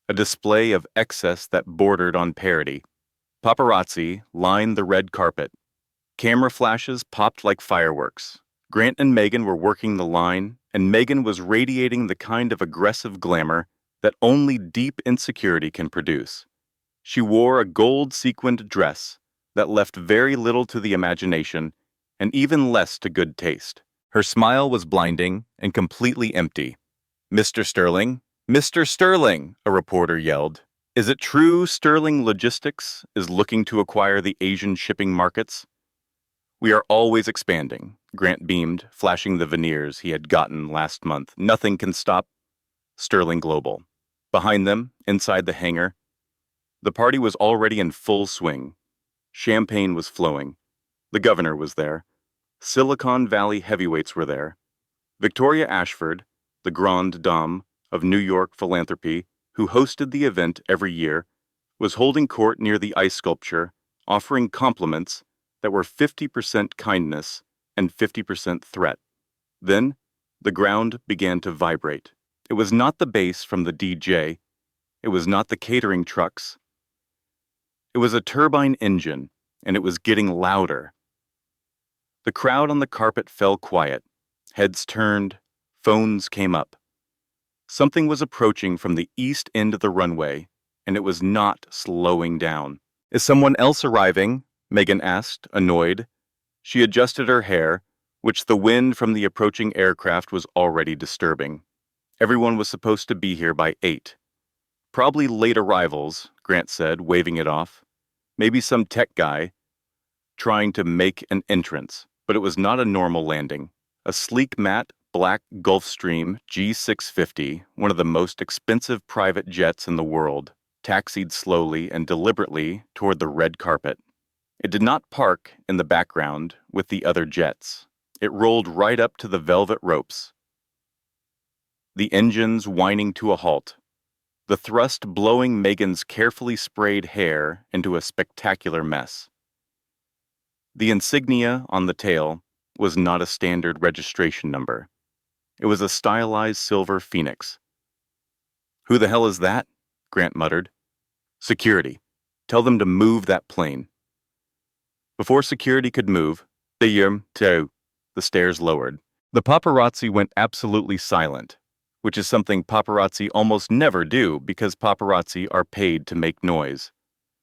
a display of excess that bordered on parody. Paparazzi lined the red carpet. Camera flashes popped like fireworks. Grant and Megan were working the line, and Megan was radiating the kind of aggressive glamour that only deep insecurity can produce. She wore a gold-sequined dress that left very little to the imagination and even less to good taste. Her smile was blinding and completely empty. "Mr. Sterling? Mr. Sterling!" a reporter yelled. "Is it true Sterling Logistics is looking to acquire the Asian shipping markets?" "We are always expanding," Grant beamed, flashing the veneers he had gotten last month. "Nothing can stop Sterling Global." Behind them, inside the hangar, the party was already in full swing. Champagne was flowing. The governor was there. Silicon Valley heavyweights were there. Victoria Ashford, the grande dame of New York philanthropy, who hosted the event every year, was holding court near the ice sculpture, offering compliments that were 50% kindness and 50% threat. Then, the ground began to vibrate. It was not the bass from the DJ. It was not the catering trucks. It was a turbine engine, and it was getting louder. The crowd on the carpet fell quiet. Heads turned. Phones came up. Something was approaching from the east end of the runway, and it was not slowing down. "Is someone else arriving?" Megan asked, annoyed. She adjusted her hair, which the wind from the approaching aircraft was already disturbing. Everyone was supposed to be here by 8. "Probably late arrivals," Grant said, waving it off. "Maybe some tech guy trying to make an entrance." But it was not a normal landing. A sleek matte black Gulfstream G650, one of the most expensive private jets in the world, taxied slowly and deliberately toward the red carpet. It did not park in the background with the other jets. It rolled right up to the velvet ropes, the engines whining to a halt, the thrust blowing Megan's carefully sprayed hair into a spectacular mess. The insignia on the tail was not a standard registration number. It was a stylized silver phoenix. "Who the hell is that?" Grant muttered. "Security. Tell them to move that plane." Before security could move, the stairs lowered. The paparazzi went absolutely silent, which is something paparazzi almost never do because paparazzi are paid to make noise.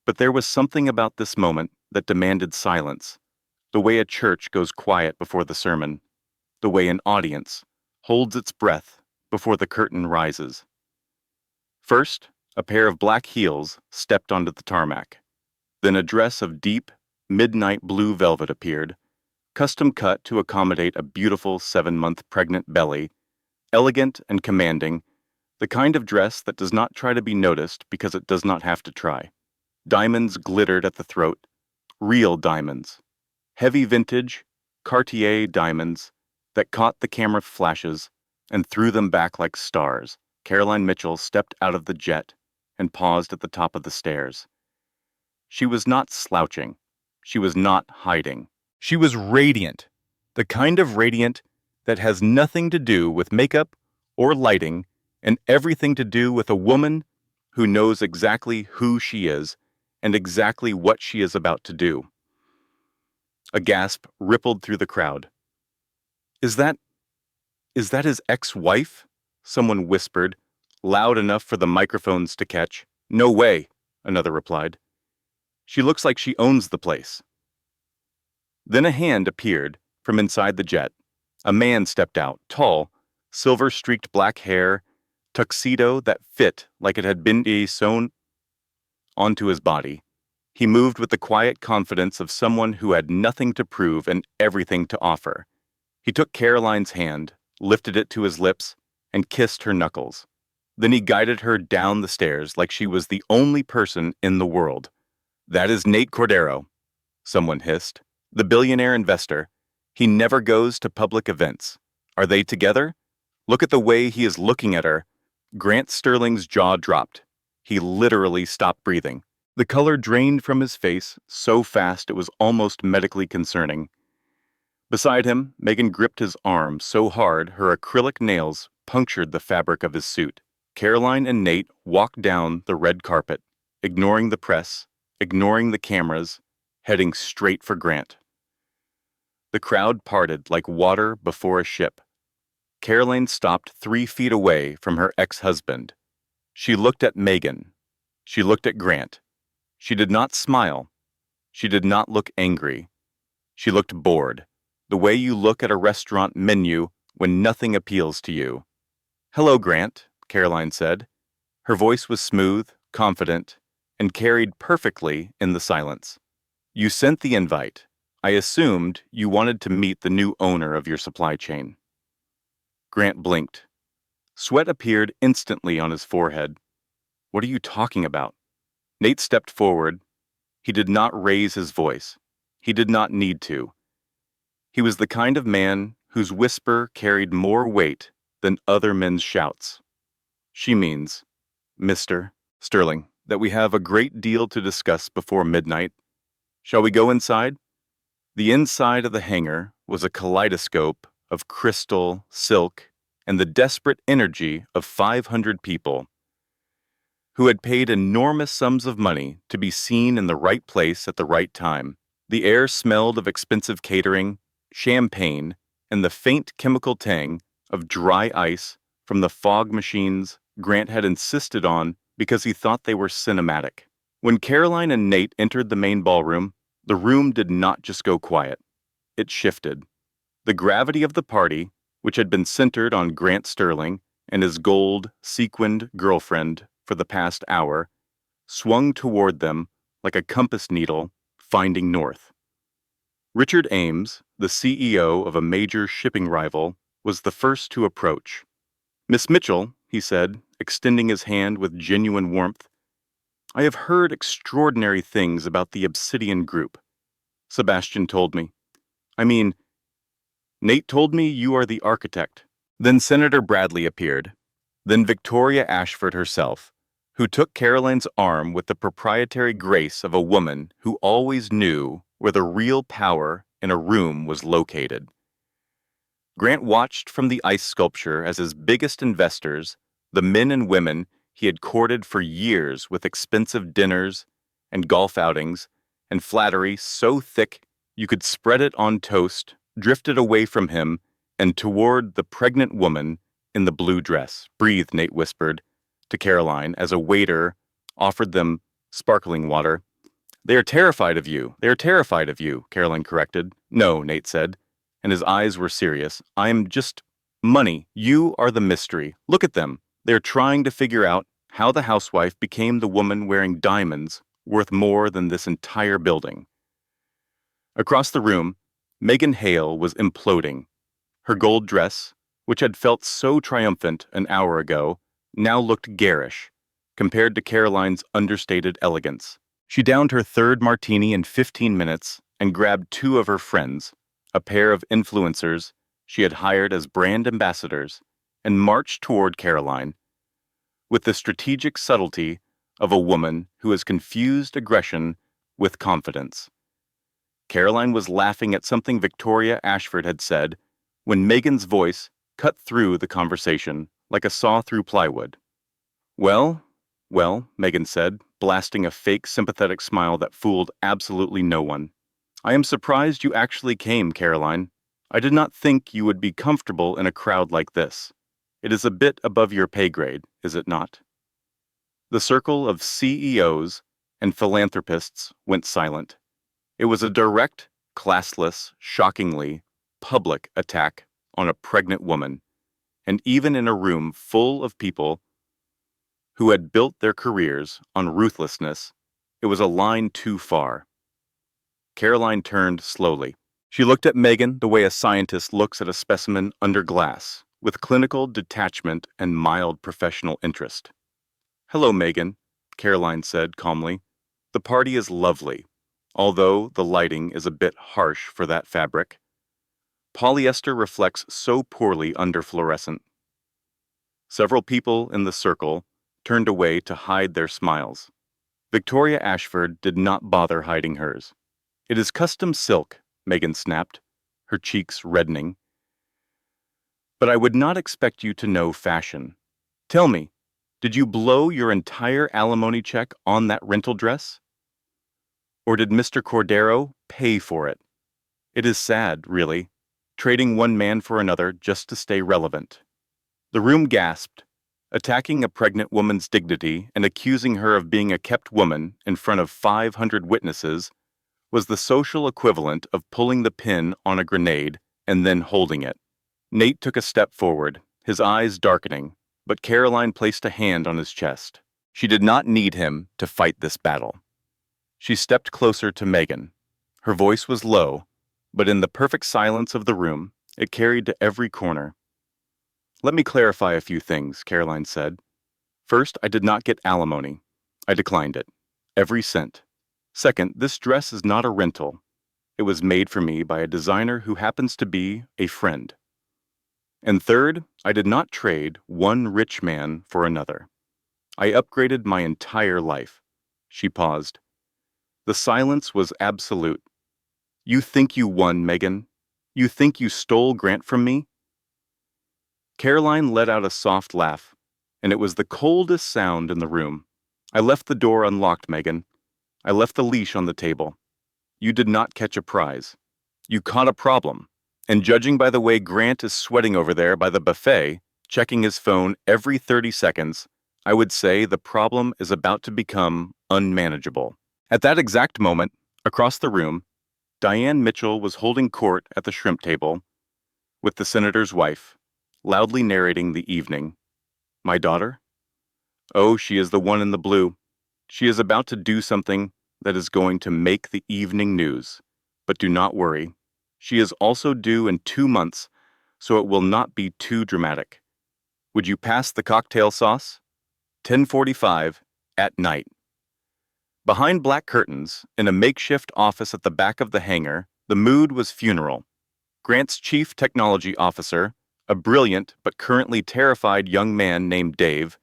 But there was something about this moment that demanded silence, the way a church goes quiet before the sermon, the way an audience holds its breath before the curtain rises. First, a pair of black heels stepped onto the tarmac. Then a dress of deep, midnight blue velvet appeared, custom cut to accommodate a beautiful 7-month pregnant belly, elegant and commanding, the kind of dress that does not try to be noticed because it does not have to try. Diamonds glittered at the throat, real diamonds, heavy vintage, Cartier diamonds that caught the camera flashes and threw them back like stars. Caroline Mitchell stepped out of the jet and paused at the top of the stairs. She was not slouching. She was not hiding. She was radiant, the kind of radiant that has nothing to do with makeup or lighting and everything to do with a woman who knows exactly who she is and exactly what she is about to do. A gasp rippled through the crowd. Is that his ex-wife?" Someone whispered, loud enough for the microphones to catch. "No way," another replied. "She looks like she owns the place." Then a hand appeared from inside the jet. A man stepped out, tall, silver-streaked black hair, tuxedo that fit like it had been sewn onto his body. He moved with the quiet confidence of someone who had nothing to prove and everything to offer. He took Caroline's hand, lifted it to his lips, and kissed her knuckles. Then he guided her down the stairs like she was the only person in the world. "That is Nate Cordero," someone hissed. The billionaire investor. He never goes to public events. Are they together? Look at the way he is looking at her. Grant Sterling's jaw dropped. He literally stopped breathing. The color drained from his face so fast it was almost medically concerning. Beside him, Megan gripped his arm so hard her acrylic nails punctured the fabric of his suit. Caroline and Nate walked down the red carpet, ignoring the press, ignoring the cameras, heading straight for Grant. The crowd parted like water before a ship. Caroline stopped 3 feet away from her ex-husband. She looked at Megan. She looked at Grant. She did not smile. She did not look angry. She looked bored, the way you look at a restaurant menu when nothing appeals to you. "Hello, Grant," Caroline said. Her voice was smooth, confident, and carried perfectly in the silence. "You sent the invite. I assumed you wanted to meet the new owner of your supply chain." Grant blinked. Sweat appeared instantly on his forehead. "What are you talking about?" Nate stepped forward. He did not raise his voice. He did not need to. He was the kind of man whose whisper carried more weight than other men's shouts. "She means, Mr. Sterling, that we have a great deal to discuss before midnight. Shall we go inside?" The inside of the hangar was a kaleidoscope of crystal, silk, and the desperate energy of 500 people who had paid enormous sums of money to be seen in the right place at the right time. The air smelled of expensive catering, champagne, and the faint chemical tang of dry ice from the fog machines Grant had insisted on because he thought they were cinematic. When Caroline and Nate entered the main ballroom, the room did not just go quiet. It shifted. The gravity of the party, which had been centered on Grant Sterling and his gold, sequined girlfriend for the past hour, swung toward them like a compass needle finding north. Richard Ames, the CEO of a major shipping rival, was the first to approach. "Miss Mitchell," he said, extending his hand with genuine warmth, "I have heard extraordinary things about the Obsidian Group. Sebastian told me. I mean, Nate told me you are the architect." Then Senator Bradley appeared. Then Victoria Ashford herself, who took Caroline's arm with the proprietary grace of a woman who always knew where the real power in a room was located. Grant watched from the ice sculpture as his biggest investors, the men and women he had courted for years with expensive dinners and golf outings and flattery so thick you could spread it on toast, drifted away from him and toward the pregnant woman in the blue dress. "Breathe," Nate whispered to Caroline as a waiter offered them sparkling water. "They are terrified of you. They are terrified of you," Caroline corrected. "No," Nate said, and his eyes were serious. "I am just money. You are the mystery. Look at them. They are trying to figure out how the housewife became the woman wearing diamonds worth more than this entire building." Across the room, Megan Hale was imploding. Her gold dress, which had felt so triumphant an hour ago, now looked garish compared to Caroline's understated elegance. She downed her third martini in 15 minutes and grabbed 2 of her friends, a pair of influencers she had hired as brand ambassadors, and marched toward Caroline with the strategic subtlety of a woman who has confused aggression with confidence. Caroline was laughing at something Victoria Ashford had said when Megan's voice cut through the conversation like a saw through plywood. Well, Megan said, blasting a fake sympathetic smile that fooled absolutely no one. "I am surprised you actually came, Caroline. I did not think you would be comfortable in a crowd like this. It is a bit above your pay grade, is it not?" The circle of CEOs and philanthropists went silent. It was a direct, classless, shockingly public attack on a pregnant woman, and even in a room full of people who had built their careers on ruthlessness, it was a line too far. Caroline turned slowly. She looked at Megan the way a scientist looks at a specimen under glass, with clinical detachment and mild professional interest. "Hello, Megan," Caroline said calmly. "The party is lovely. although the lighting is a bit harsh for that fabric. Polyester reflects so poorly under fluorescent. Several people in the circle turned away to hide their smiles. Victoria Ashford did not bother hiding hers. "It is custom silk," Megan snapped, her cheeks reddening. "But I would not expect you to know fashion. Tell me, did you blow your entire alimony check on that rental dress? Or did Mr. Cordero pay for it? It is sad, really, trading one man for another just to stay relevant." The room gasped. Attacking a pregnant woman's dignity and accusing her of being a kept woman in front of 500 witnesses was the social equivalent of pulling the pin on a grenade and then holding it. Nate took a step forward, his eyes darkening, but Caroline placed a hand on his chest. She did not need him to fight this battle. She stepped closer to Megan. Her voice was low, but in the perfect silence of the room, it carried to every corner. "Let me clarify a few things," Caroline said. "First, I did not get alimony. I declined it. Every cent. Second, this dress is not a rental. It was made for me by a designer who happens to be a friend. And third, I did not trade one rich man for another. I upgraded my entire life." She paused. The silence was absolute. "You think you won, Megan? You think you stole Grant from me?" Caroline let out a soft laugh, and it was the coldest sound in the room. "I left the door unlocked, Megan. I left the leash on the table. You did not catch a prize. You caught a problem. And judging by the way Grant is sweating over there by the buffet, checking his phone every 30 seconds, I would say the problem is about to become unmanageable." At that exact moment, across the room, Diane Mitchell was holding court at the shrimp table with the senator's wife, loudly narrating the evening. "My daughter? Oh, she is the one in the blue. She is about to do something that is going to make the evening news. But do not worry. She is also due in 2 months, so it will not be too dramatic. Would you pass the cocktail sauce? 10:45 at night." Behind black curtains, in a makeshift office at the back of the hangar, the mood was funeral. Grant's chief technology officer, a brilliant but currently terrified young man named Dave,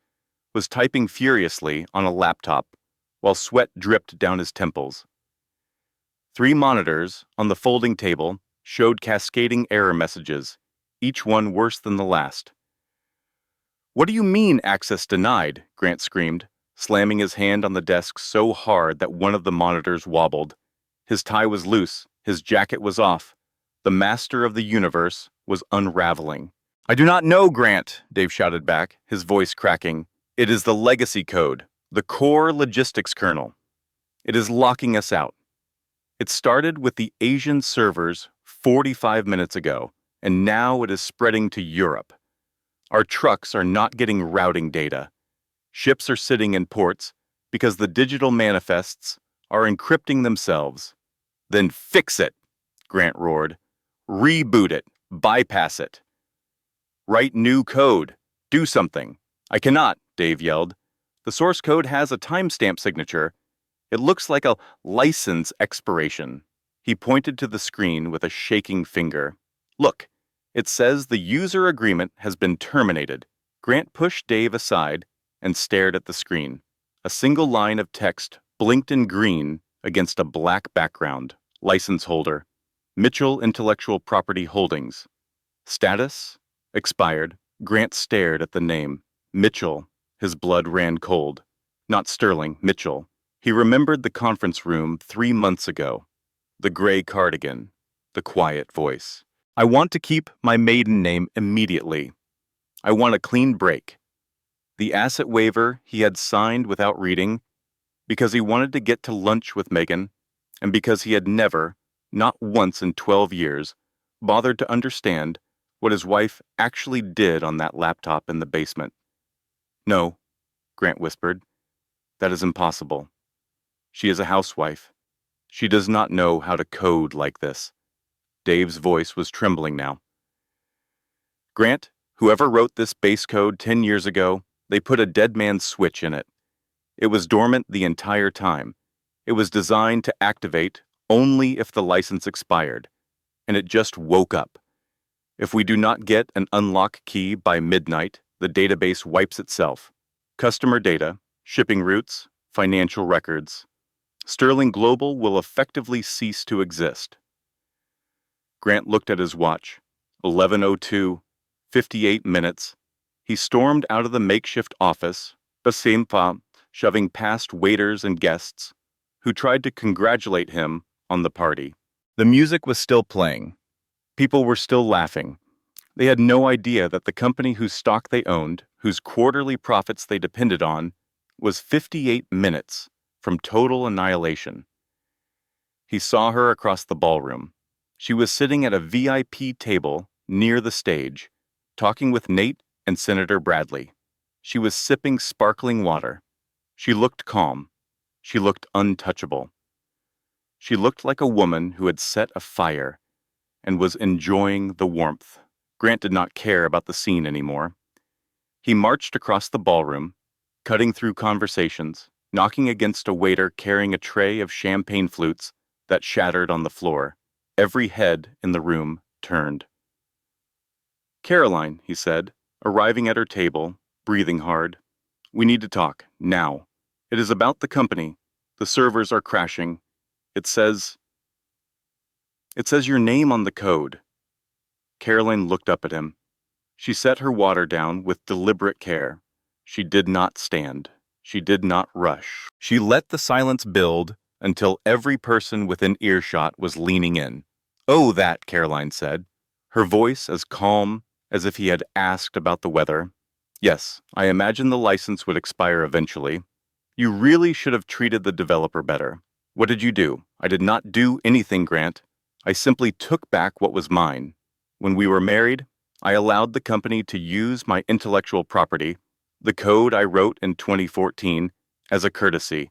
was typing furiously on a laptop while sweat dripped down his temples. 3 monitors on the folding table showed cascading error messages, each one worse than the last. "What do you mean, access denied?" Grant screamed, slamming his hand on the desk so hard that one of the monitors wobbled. His tie was loose, his jacket was off. The master of the universe was unraveling. "I do not know, Grant," Dave shouted back, his voice cracking. "It is the legacy code, the core logistics kernel. It is locking us out. It started with the Asian servers 45 minutes ago, and now it is spreading to Europe. Our trucks are not getting routing data. Ships are sitting in ports because the digital manifests are encrypting themselves." "Then fix it," Grant roared. "Reboot it. Bypass it. Write new code. Do something." "I cannot," Dave yelled. "The source code has a timestamp signature. It looks like a license expiration." He pointed to the screen with a shaking finger. "Look, it says the user agreement has been terminated." Grant pushed Dave aside and stared at the screen. A single line of text blinked in green against a black background. "License holder, Mitchell Intellectual Property Holdings. Status? Expired." Grant stared at the name. Mitchell. His blood ran cold. Not Sterling, Mitchell. He remembered the conference room 3 months ago. The gray cardigan. The quiet voice. "I want to keep my maiden name immediately. I want a clean break." The asset waiver he had signed without reading, because he wanted to get to lunch with Megan, and because he had never, not once in 12 years, bothered to understand what his wife actually did on that laptop in the basement. "No," Grant whispered. "That is impossible. She is a housewife. She does not know how to code like this." Dave's voice was trembling now. "Grant, whoever wrote this base code 10 years ago, they put a dead man's switch in it. It was dormant the entire time. It was designed to activate only if the license expired, and it just woke up. If we do not get an unlock key by midnight, the database wipes itself. Customer data, shipping routes, financial records. Sterling Global will effectively cease to exist. Grant looked at his watch. 11:02, 58 minutes. He stormed out of the makeshift office, Basimpa, shoving past waiters and guests, who tried to congratulate him on the party. The music was still playing. People were still laughing. They had no idea that the company whose stock they owned, whose quarterly profits they depended on, was 58 minutes from total annihilation. He saw her across the ballroom. She was sitting at a VIP table near the stage, talking with Nate and Senator Bradley. She was sipping sparkling water. She looked calm. She looked untouchable. She looked like a woman who had set a fire and was enjoying the warmth. Grant did not care about the scene anymore. He marched across the ballroom, cutting through conversations, knocking against a waiter carrying a tray of champagne flutes that shattered on the floor. Every head in the room turned. "Caroline," he said, arriving at her table, breathing hard. "We need to talk, now. It is about the company. The servers are crashing. It says your name on the code." Caroline looked up at him. She set her water down with deliberate care. She did not stand. She did not rush. She let the silence build until every person within earshot was leaning in. "Oh, that," Caroline said, her voice as calm as if he had asked about the weather. "Yes, I imagine the license would expire eventually. You really should have treated the developer better. What did you do?" "I did not do anything, Grant. I simply took back what was mine. When we were married, I allowed the company to use my intellectual property, the code I wrote in 2014, as a courtesy,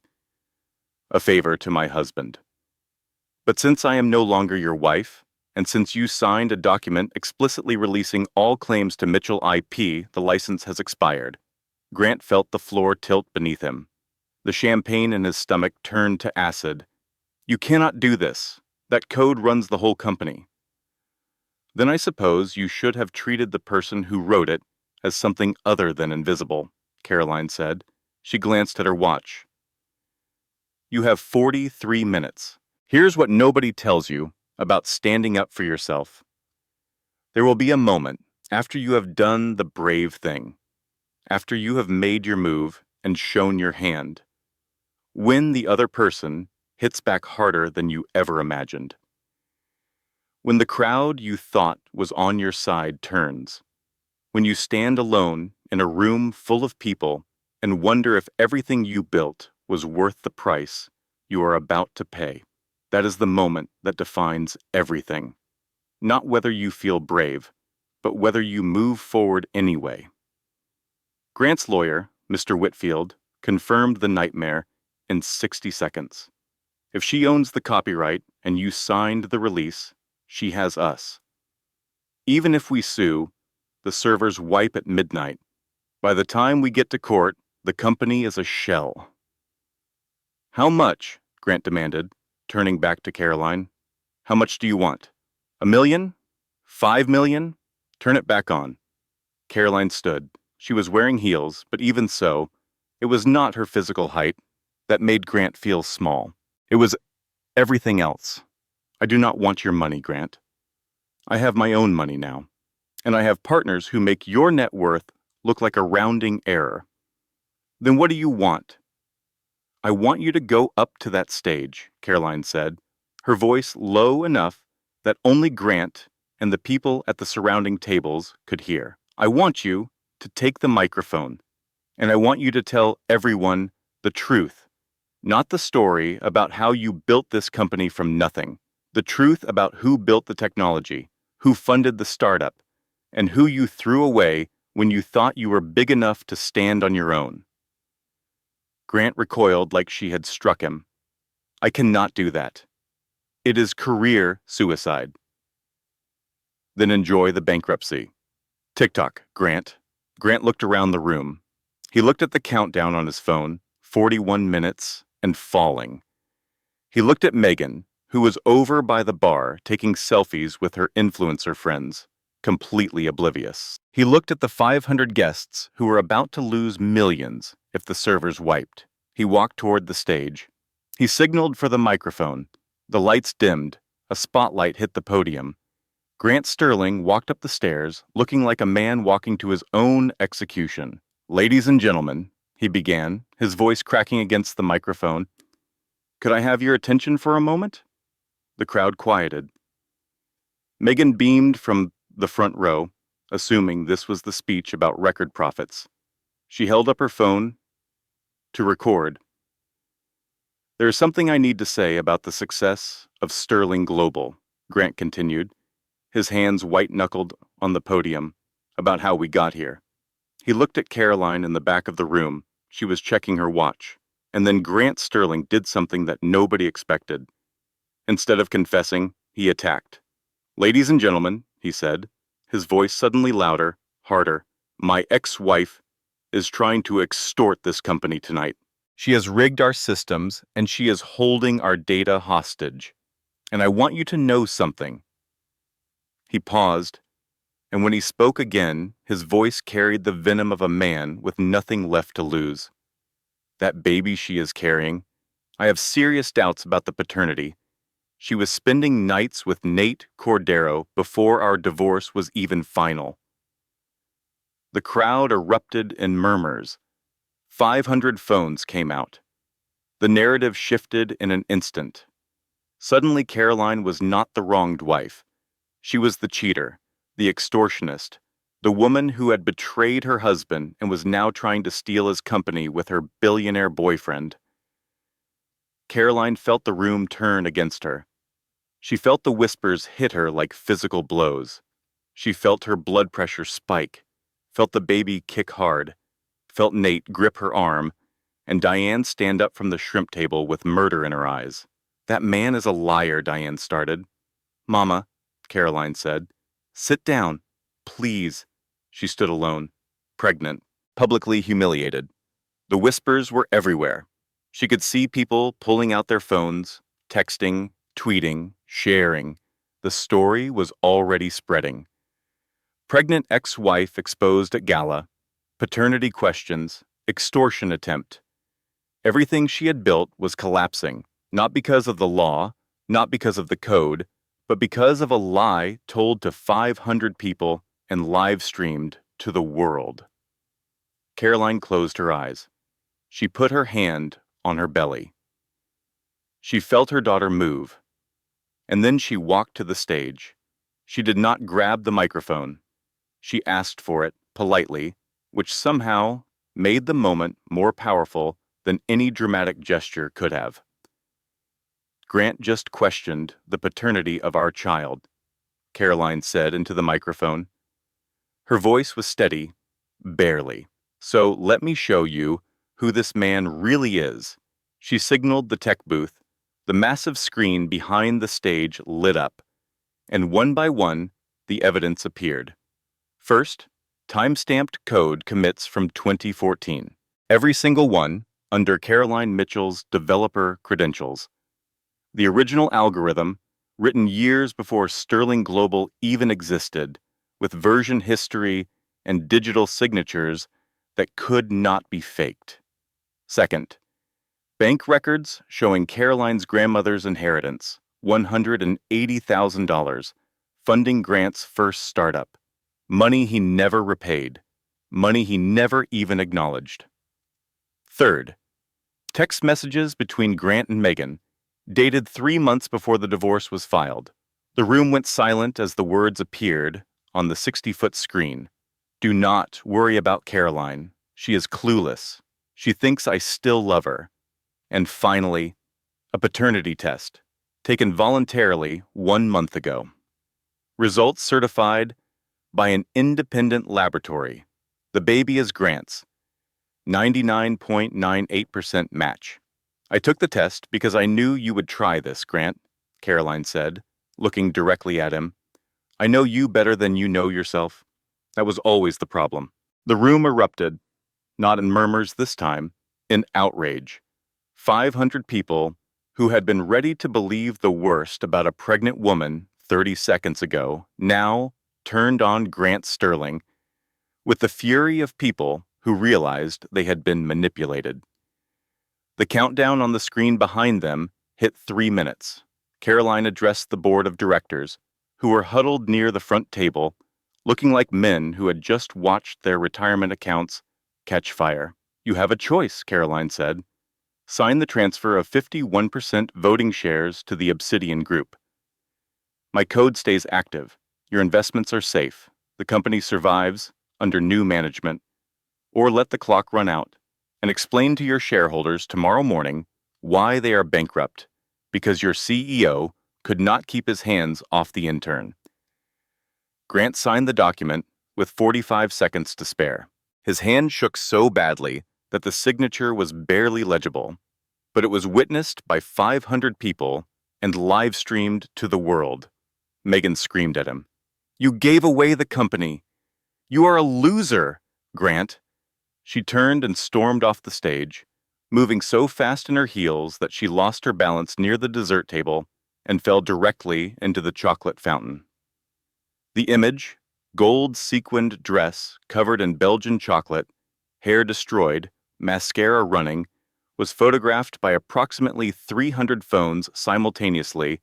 a favor to my husband. But since I am no longer your wife, and since you signed a document explicitly releasing all claims to Mitchell IP, the license has expired." Grant felt the floor tilt beneath him. The champagne in his stomach turned to acid. "You cannot do this. That code runs the whole company." "Then I suppose you should have treated the person who wrote it as something other than invisible," Caroline said. She glanced at her watch. "You have 43 minutes. Here's what nobody tells you about standing up for yourself. There will be a moment after you have done the brave thing, after you have made your move and shown your hand, when the other person hits back harder than you ever imagined. When the crowd you thought was on your side turns. When you stand alone in a room full of people and wonder if everything you built was worth the price you are about to pay. That is the moment that defines everything. Not whether you feel brave, but whether you move forward anyway." Grant's lawyer, Mr. Whitfield, confirmed the nightmare in 60 seconds. "If she owns the copyright and you signed the release, she has us. Even if we sue, the servers wipe at midnight. By the time we get to court, the company is a shell." "How much?" Grant demanded, turning back to Caroline. "How much do you want? $1 million? $5 million? Turn it back on." Caroline stood. She was wearing heels, but even so, it was not her physical height that made Grant feel small. It was everything else. "I do not want your money, Grant. I have my own money now, and I have partners who make your net worth look like a rounding error." "Then what do you want?" "I want you to go up to that stage," Caroline said, her voice low enough that only Grant and the people at the surrounding tables could hear. "I want you to take the microphone, and I want you to tell everyone the truth, not the story about how you built this company from nothing, the truth about who built the technology, who funded the startup, and who you threw away when you thought you were big enough to stand on your own." Grant recoiled like she had struck him. "I cannot do that. It is career suicide." "Then enjoy the bankruptcy." "Tick-tock, Grant." Grant looked around the room. He looked at the countdown on his phone, 41 minutes and falling. He looked at Megan, who was over by the bar taking selfies with her influencer friends, completely oblivious. He looked at the 500 guests who were about to lose millions if the servers wiped. He walked toward the stage. He signaled for the microphone. The lights dimmed. A spotlight hit the podium. Grant Sterling walked up the stairs, looking like a man walking to his own execution. "Ladies and gentlemen," he began, his voice cracking against the microphone, "could I have your attention for a moment?" The crowd quieted. Megan beamed from the front row, assuming this was the speech about record profits. She held up her phone to record. "There is something I need to say about the success of Sterling Global," Grant continued, his hands white-knuckled on the podium, "about how we got here." He looked at Caroline in the back of the room. She was checking her watch. And then Grant Sterling did something that nobody expected. Instead of confessing, he attacked. "Ladies and gentlemen," he said, his voice suddenly louder, harder, "my ex-wife is trying to extort this company tonight. She has rigged our systems, and she is holding our data hostage. And I want you to know something." He paused, and when he spoke again, his voice carried the venom of a man with nothing left to lose. "That baby she is carrying, I have serious doubts about the paternity. She was spending nights with Nate Cordero before our divorce was even final." The crowd erupted in murmurs. 500 phones came out. The narrative shifted in an instant. Suddenly, Caroline was not the wronged wife. She was the cheater, the extortionist, the woman who had betrayed her husband and was now trying to steal his company with her billionaire boyfriend. Caroline felt the room turn against her. She felt the whispers hit her like physical blows. She felt her blood pressure spike, felt the baby kick hard, felt Nate grip her arm, and Diane stand up from the shrimp table with murder in her eyes. "That man is a liar," Diane started. "Mama," Caroline said, "sit down, please." She stood alone, pregnant, publicly humiliated. The whispers were everywhere. She could see people pulling out their phones, texting, tweeting, sharing. The story was already spreading. Pregnant ex-wife exposed at Gala, paternity questions, extortion attempt. Everything she had built was collapsing, not because of the law, not because of the code, but because of a lie told to 500 people and live-streamed to the world. Caroline closed her eyes. She put her hand on her belly. She felt her daughter move, and then she walked to the stage. She did not grab the microphone. She asked for it, politely, which somehow made the moment more powerful than any dramatic gesture could have. "Grant just questioned the paternity of our child," Caroline said into the microphone. Her voice was steady, barely. "So let me show you who this man really is." She signaled the tech booth. The massive screen behind the stage lit up, and one by one, the evidence appeared. First, time-stamped code commits from 2014. Every single one under Caroline Mitchell's developer credentials. The original algorithm, written years before Sterling Global even existed, with version history and digital signatures that could not be faked. Second, bank records showing Caroline's grandmother's inheritance, $180,000, funding Grant's first startup. Money he never repaid. Money he never even acknowledged. Third, text messages between Grant and Megan, dated 3 months before the divorce was filed. The room went silent as the words appeared on the 60-foot screen. "Do not worry about Caroline. She is clueless. She thinks I still love her." And finally, a paternity test, taken voluntarily 1 month ago. Results certified by an independent laboratory. The baby is Grant's. 99.98% match. "I took the test because I knew you would try this, Grant," Caroline said, looking directly at him. "I know you better than you know yourself. That was always the problem." The room erupted, not in murmurs this time, in outrage. 500 people who had been ready to believe the worst about a pregnant woman 30 seconds ago, now turned on Grant Sterling with the fury of people who realized they had been manipulated. The countdown on the screen behind them hit 3 minutes. Caroline addressed the board of directors, who were huddled near the front table, looking like men who had just watched their retirement accounts catch fire. "You have a choice," Caroline said. "Sign the transfer of 51% voting shares to the Obsidian Group. My code stays active. Your investments are safe. The company survives under new management. Or let the clock run out and explain to your shareholders tomorrow morning why they are bankrupt, because your CEO could not keep his hands off the intern." Grant signed the document with 45 seconds to spare. His hand shook so badly that the signature was barely legible, but it was witnessed by 500 people and live-streamed to the world. Megan screamed at him. "You gave away the company. You are a loser, Grant." She turned and stormed off the stage, moving so fast in her heels that she lost her balance near the dessert table and fell directly into the chocolate fountain. The image, gold sequined dress covered in Belgian chocolate, hair destroyed, mascara running, was photographed by approximately 300 phones simultaneously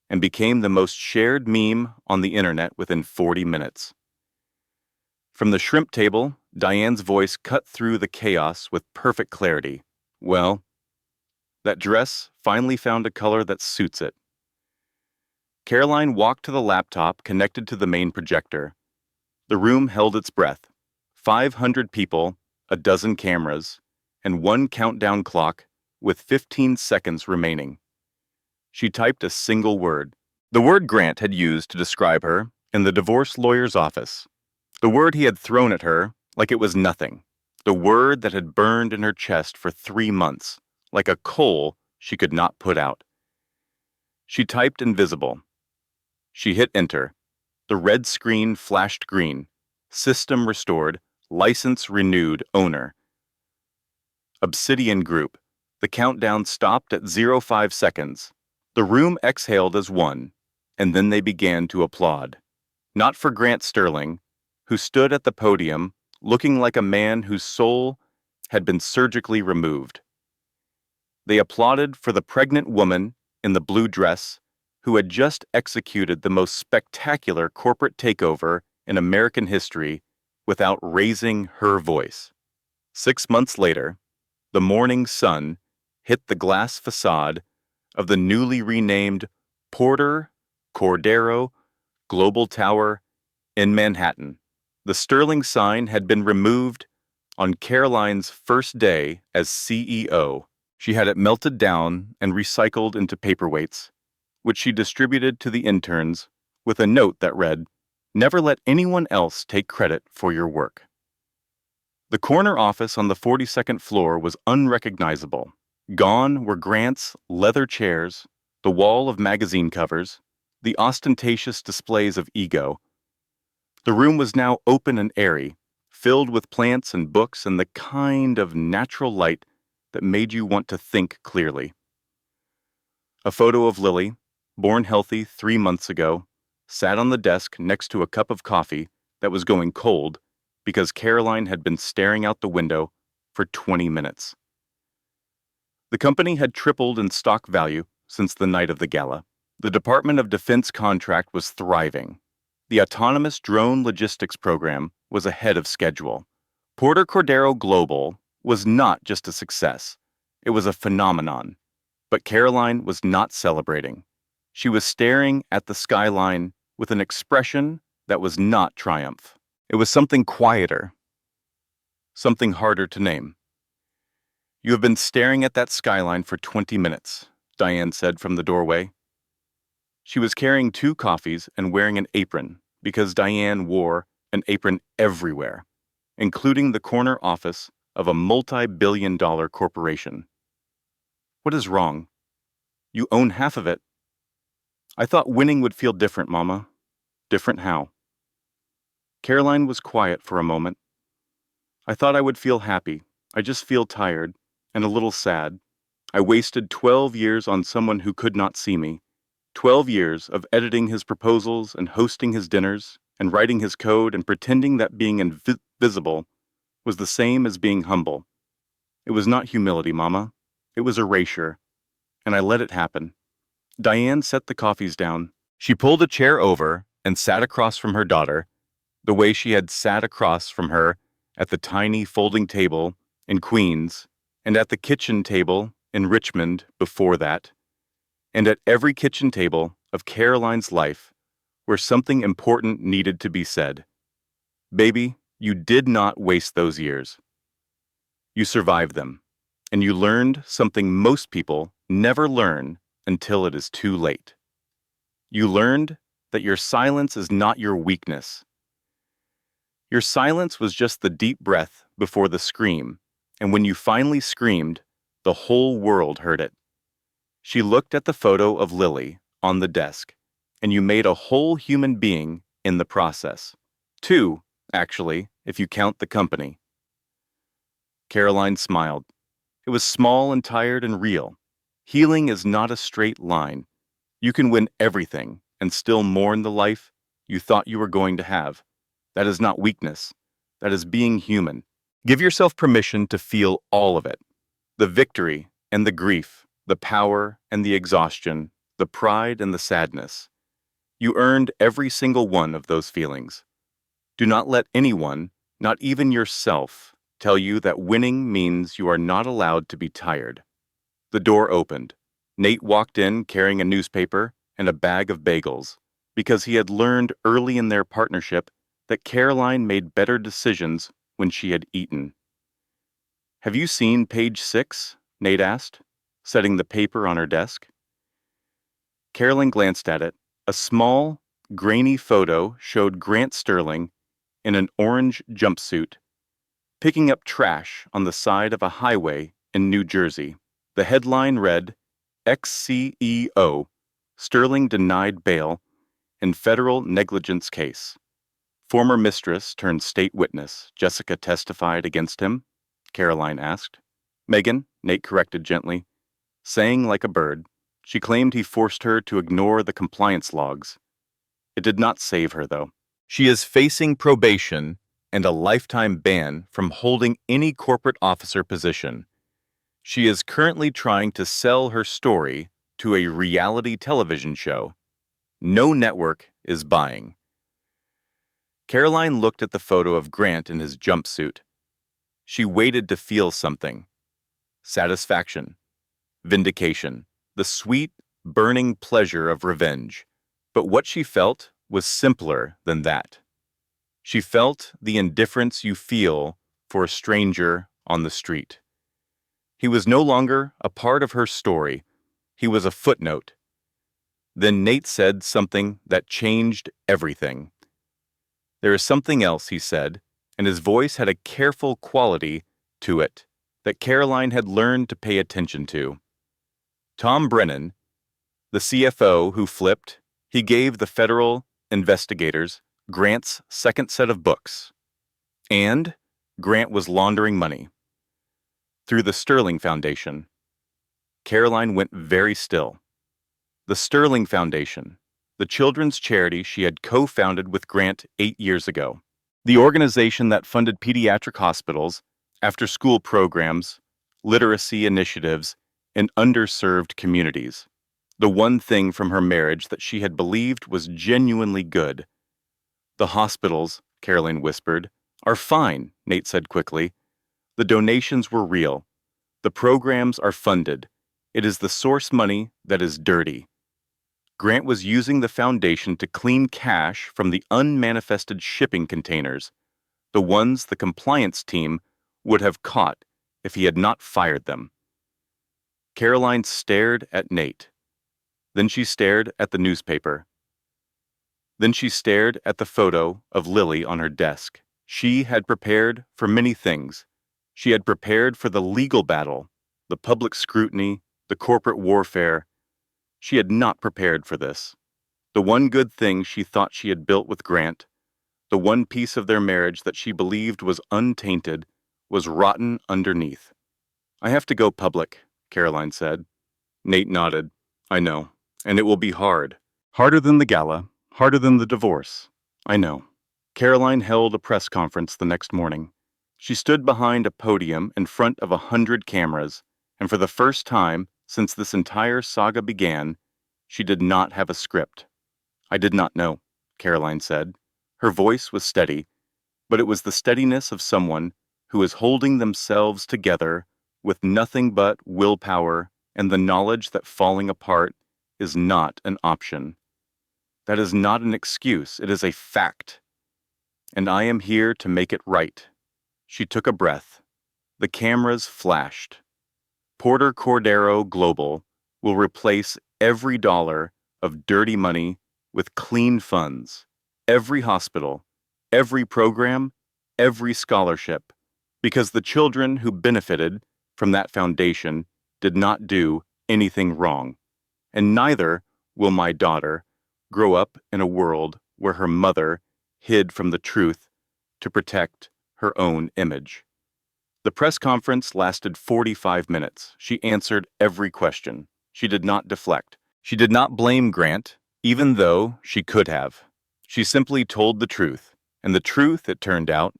and became the most shared meme on the internet within 40 minutes. From the shrimp table, Diane's voice cut through the chaos with perfect clarity. "Well, that dress finally found a color that suits it." Caroline walked to the laptop connected to the main projector. The room held its breath. 500 people, a dozen cameras, and one countdown clock with 15 seconds remaining. She typed a single word, the word Grant had used to describe her in the divorce lawyer's office, the word he had thrown at her like it was nothing, the word that had burned in her chest for 3 months, like a coal she could not put out. She typed invisible. She hit enter. The red screen flashed green. System restored. License renewed. Owner. Obsidian Group. The countdown stopped at 05 seconds. The room exhaled as one, and then they began to applaud. Not for Grant Sterling, who stood at the podium looking like a man whose soul had been surgically removed. They applauded for the pregnant woman in the blue dress who had just executed the most spectacular corporate takeover in American history without raising her voice. 6 months later, the morning sun hit the glass facade of the newly renamed Porter Cordero Global Tower in Manhattan. The Sterling sign had been removed on Caroline's first day as CEO. She had it melted down and recycled into paperweights, which she distributed to the interns with a note that read, "Never let anyone else take credit for your work." The corner office on the 42nd floor was unrecognizable. Gone were Grant's leather chairs, the wall of magazine covers, the ostentatious displays of ego. The room was now open and airy, filled with plants and books and the kind of natural light that made you want to think clearly. A photo of Lily, born healthy 3 months ago, sat on the desk next to a cup of coffee that was going cold because Caroline had been staring out the window for 20 minutes. The company had tripled in stock value since the night of the gala. The Department of Defense contract was thriving. The autonomous drone logistics program was ahead of schedule. Porter Cordero Global was not just a success. It was a phenomenon. But Caroline was not celebrating. She was staring at the skyline with an expression that was not triumph. It was something quieter, something harder to name. "You have been staring at that skyline for 20 minutes, Diane said from the doorway. She was carrying 2 coffees and wearing an apron because Diane wore an apron everywhere, including the corner office of a multi-billion-dollar corporation. "What is wrong? You own half of it." "I thought winning would feel different, Mama." "Different how?" Caroline was quiet for a moment. "I thought I would feel happy. I just feel tired and a little sad. I wasted 12 years on someone who could not see me. 12 years of editing his proposals and hosting his dinners and writing his code and pretending that being invisible was the same as being humble. It was not humility, Mama. It was erasure. And I let it happen. Diane set the coffees down. She pulled a chair over and sat across from her daughter, the way she had sat across from her at the tiny folding table in Queens and at the kitchen table in Richmond before that, and at every kitchen table of Caroline's life where something important needed to be said. Baby, you did not waste those years. You survived them, and you learned something most people never learn until it is too late. You learned that your silence is not your weakness. Your silence was just the deep breath before the scream, and when you finally screamed, the whole world heard it. She looked at the photo of Lily on the desk, and you made a whole human being in the process. Two, actually, if you count the company. Caroline smiled. It was small and tired and real. Healing is not a straight line. You can win everything and still mourn the life you thought you were going to have. That is not weakness. That is being human. Give yourself permission to feel all of it. The victory and the grief, the power and the exhaustion, the pride and the sadness. You earned every single one of those feelings. Do not let anyone, not even yourself, tell you that winning means you are not allowed to be tired. The door opened. Nate walked in carrying a newspaper and a bag of bagels, because he had learned early in their partnership that Caroline made better decisions when she had eaten. Have you seen page 6? Nate asked, setting the paper on her desk. Caroline glanced at it. A small, grainy photo showed Grant Sterling in an orange jumpsuit, picking up trash on the side of a highway in New Jersey. The headline read, ex-CEO, Sterling denied bail in federal negligence case. Former mistress turned state witness, Jessica testified against him? Caroline asked. Megan, Nate corrected gently. Saying like a bird, she claimed he forced her to ignore the compliance logs. It did not save her, though. She is facing probation and a lifetime ban from holding any corporate officer position. She is currently trying to sell her story to a reality television show. No network is buying. Caroline looked at the photo of Grant in his jumpsuit. She waited to feel something. Satisfaction. Vindication. The sweet, burning pleasure of revenge. But what she felt was simpler than that. She felt the indifference you feel for a stranger on the street. He was no longer a part of her story. He was a footnote. Then Nate said something that changed everything. There is something else, he said, and his voice had a careful quality to it that Caroline had learned to pay attention to. Tom Brennan, the CFO who flipped, he gave the federal investigators Grant's second set of books. And Grant was laundering money. Through the Sterling Foundation. Caroline went very still. The Sterling Foundation, the children's charity she had co-founded with Grant 8 years ago. The organization that funded pediatric hospitals, after-school programs, literacy initiatives, in underserved communities. The one thing from her marriage that she had believed was genuinely good. The hospitals, Caroline whispered, are fine, Nate said quickly. The donations were real. The programs are funded. It is the source money that is dirty. Grant was using the foundation to clean cash from the unmanifested shipping containers, the ones the compliance team would have caught if he had not fired them. Caroline stared at Nate. Then she stared at the newspaper. Then she stared at the photo of Lily on her desk. She had prepared for many things. She had prepared for the legal battle, the public scrutiny, the corporate warfare. She had not prepared for this. The one good thing she thought she had built with Grant, the one piece of their marriage that she believed was untainted, was rotten underneath. I have to go public, Caroline said. Nate nodded. I know. And it will be hard. Harder than the gala. Harder than the divorce. I know. Caroline held a press conference the next morning. She stood behind a podium in front of 100 cameras, and for the first time since this entire saga began, she did not have a script. I did not know, Caroline said. Her voice was steady, but it was the steadiness of someone who is holding themselves together with nothing but willpower and the knowledge that falling apart is not an option. That is not an excuse, it is a fact. And I am here to make it right. She took a breath. The cameras flashed. Porter Cordero Global will replace every dollar of dirty money with clean funds. Every hospital, every program, every scholarship, because the children who benefited from that foundation did not do anything wrong. And neither will my daughter grow up in a world where her mother hid from the truth to protect her own image. The press conference lasted 45 minutes. She answered every question. She did not deflect. She did not blame Grant, even though she could have. She simply told the truth, and the truth, it turned out,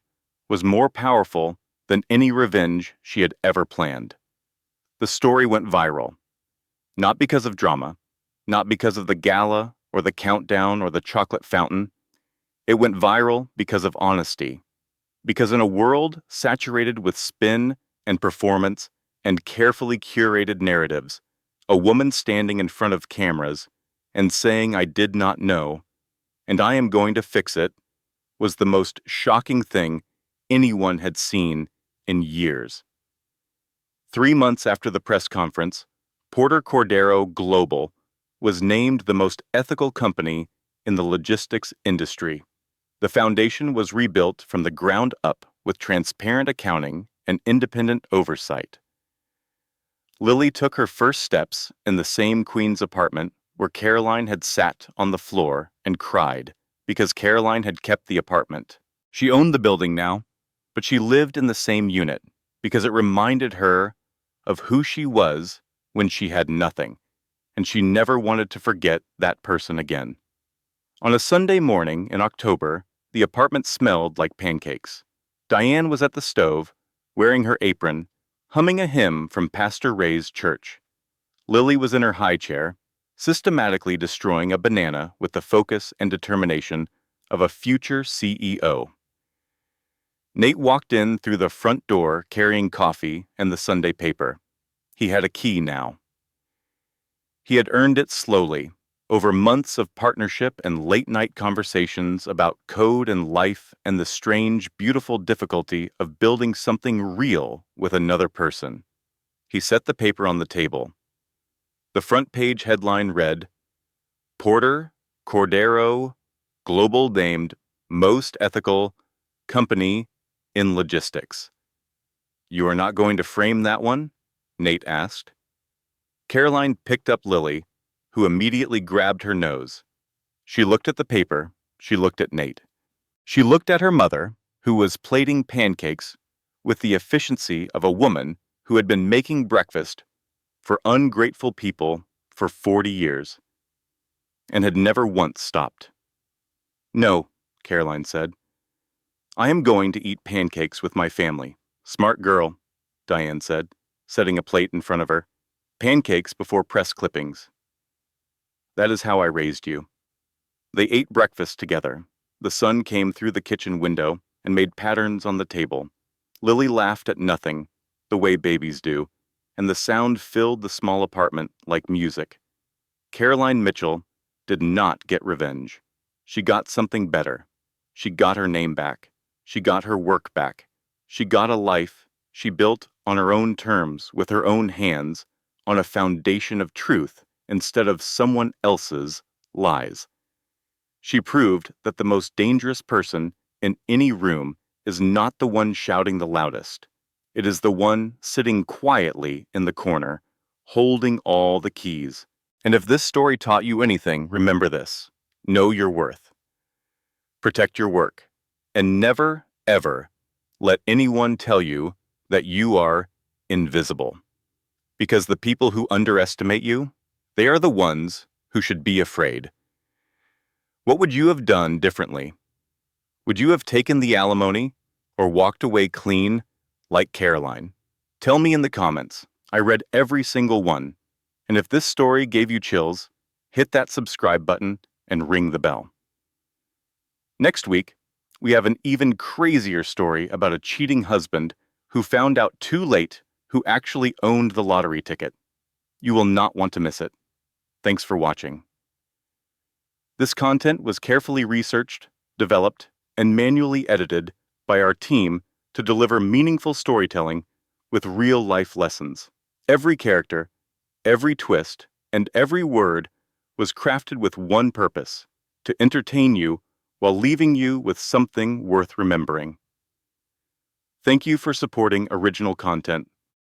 was more powerful than any revenge she had ever planned. The story went viral. Not because of drama, not because of the gala or the countdown or the chocolate fountain. It went viral because of honesty. Because in a world saturated with spin and performance and carefully curated narratives, a woman standing in front of cameras and saying I did not know, and I am going to fix it, was the most shocking thing anyone had seen in years. 3 months after the press conference, Porter Cordero Global was named the most ethical company in the logistics industry. The foundation was rebuilt from the ground up with transparent accounting and independent oversight. Lily took her first steps in the same Queen's apartment where Caroline had sat on the floor and cried because Caroline had kept the apartment. She owned the building now, but she lived in the same unit because it reminded her of who she was when she had nothing, and she never wanted to forget that person again. On a Sunday morning in October, the apartment smelled like pancakes. Diane was at the stove, wearing her apron, humming a hymn from Pastor Ray's church. Lily was in her high chair, systematically destroying a banana with the focus and determination of a future CEO. Nate walked in through the front door carrying coffee and the Sunday paper. He had a key now. He had earned it slowly, over months of partnership and late-night conversations about code and life and the strange, beautiful difficulty of building something real with another person. He set the paper on the table. The front page headline read, Porter Cordero Global named Most Ethical Company in Logistics. You are not going to frame that one? Nate asked. Caroline picked up Lily, who immediately grabbed her nose. She looked at the paper. She looked at Nate. She looked at her mother, who was plating pancakes with the efficiency of a woman who had been making breakfast for ungrateful people for 40 years and had never once stopped. No, Caroline said. I am going to eat pancakes with my family. Smart girl, Diane said, setting a plate in front of her. Pancakes before press clippings. That is how I raised you. They ate breakfast together. The sun came through the kitchen window and made patterns on the table. Lily laughed at nothing, the way babies do, and the sound filled the small apartment like music. Caroline Mitchell did not get revenge. She got something better. She got her name back. She got her work back. She got a life she built on her own terms with her own hands on a foundation of truth instead of someone else's lies. She proved that the most dangerous person in any room is not the one shouting the loudest. It is the one sitting quietly in the corner, holding all the keys. And if this story taught you anything, remember this. Know your worth. Protect your work. And never, ever let anyone tell you that you are invisible. Because the people who underestimate you, they are the ones who should be afraid. What would you have done differently? Would you have taken the alimony or walked away clean like Caroline? Tell me in the comments. I read every single one. And if this story gave you chills, hit that subscribe button and ring the bell. Next week, we have an even crazier story about a cheating husband who found out too late who actually owned the lottery ticket. You will not want to miss it. Thanks for watching. This content was carefully researched, developed, and manually edited by our team to deliver meaningful storytelling with real-life lessons. Every character, every twist, and every word was crafted with one purpose: to entertain you while leaving you with something worth remembering. Thank you for supporting original content